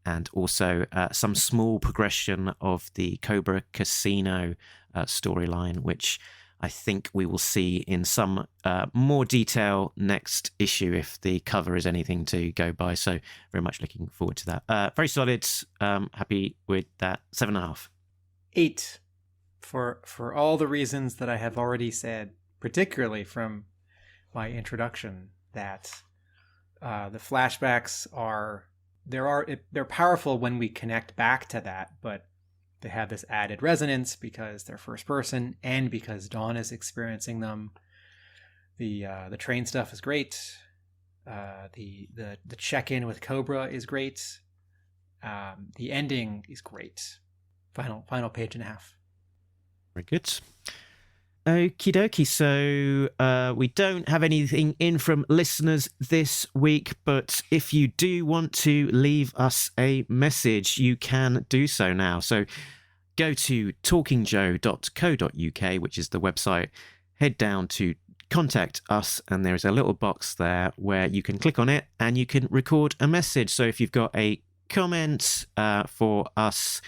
And also some small progression of the Cobra Casino storyline, which I think we will see in some more detail next issue if the cover is anything to go by. So very much looking forward to that. Very solid. Happy with that. 7.5. 8. For all the reasons that I have already said, particularly from my introduction, that the flashbacks they're powerful when we connect back to that, but they have this added resonance because they're first person and because Dawn is experiencing them. The train stuff is great. The check-in with Cobra is great. The ending is great. Final page and a half. Very good. Okie dokie. So we don't have anything in from listeners this week, but if you do want to leave us a message, you can do so now. So go to talkingjoe.co.uk, which is the website. Head down to Contact Us, and there is a little box there where you can click on it and you can record a message. So if you've got a comment for us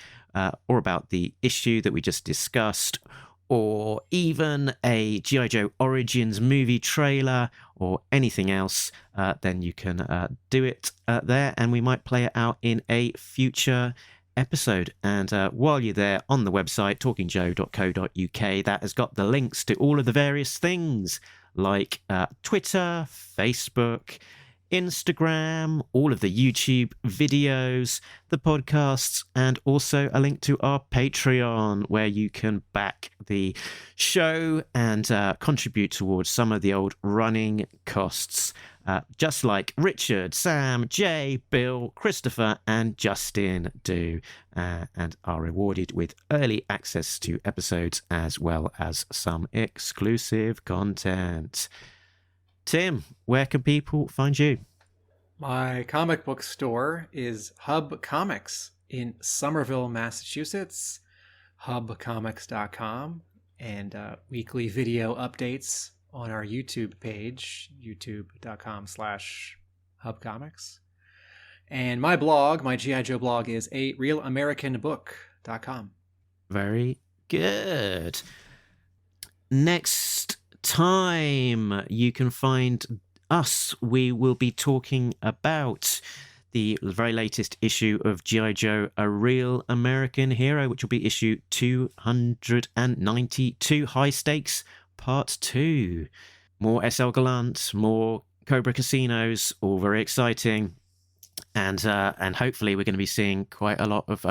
or about the issue that we just discussed, or even a G.I. Joe Origins movie trailer or anything else, then you can do it there, and we might play it out in a future episode. And while you're there on the website, talkingjoe.co.uk, that has got the links to all of the various things like Twitter, Facebook, Instagram, all of the YouTube videos, the podcasts, and also a link to our Patreon where you can back the show and contribute towards some of the old running costs, just like Richard, Sam, Jay, Bill, Christopher, and Justin do, and are rewarded with early access to episodes as well as some exclusive content. Tim, where can people find you? My comic book store is Hub Comics in Somerville, Massachusetts, hubcomics.com, and weekly video updates on our YouTube page, youtube.com/hubcomics. And my blog, my G.I. Joe blog, is arealamericanbook.com. Very good. Next time you can find us, we will be talking about the very latest issue of G.I. Joe, A Real American Hero, which will be issue 292, High Stakes, Part 2. More SL Gallant, more Cobra Casinos, all very exciting. And hopefully we're going to be seeing quite a lot of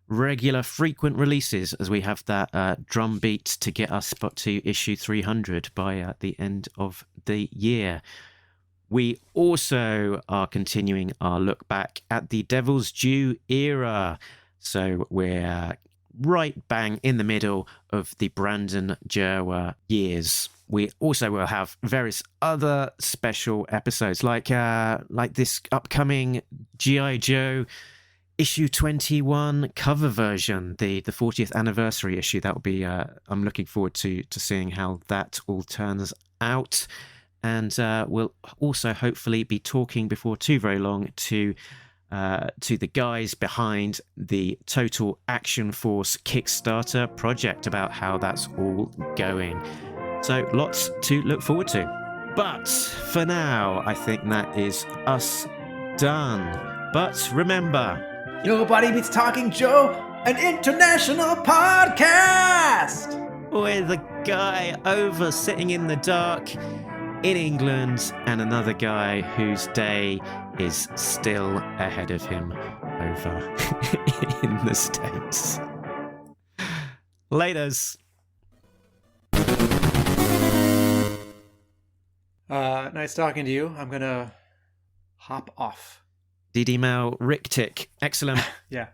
regular, frequent releases as we have that drum beat to get us to issue 300 by the end of the year. We also are continuing our look back at the Devil's Due era. So we're right bang in the middle of the Brandon Jerwa years. We also will have various other special episodes like this upcoming G.I. Joe issue 21 cover version, the 40th anniversary issue. That will be I'm looking forward to seeing how that all turns out. And we'll also hopefully be talking before too very long to the guys behind the Total Action Force Kickstarter project about how that's all going. So lots to look forward to. But for now, I think that is us done. But remember, Nobody Beats Talking Joe, an international podcast! with a guy over sitting in the dark in England and another guy whose day is still ahead of him over in the States. Laters. Nice talking to you. I'm gonna hop off. DD Mal Rick Tick. Excellent. Yeah.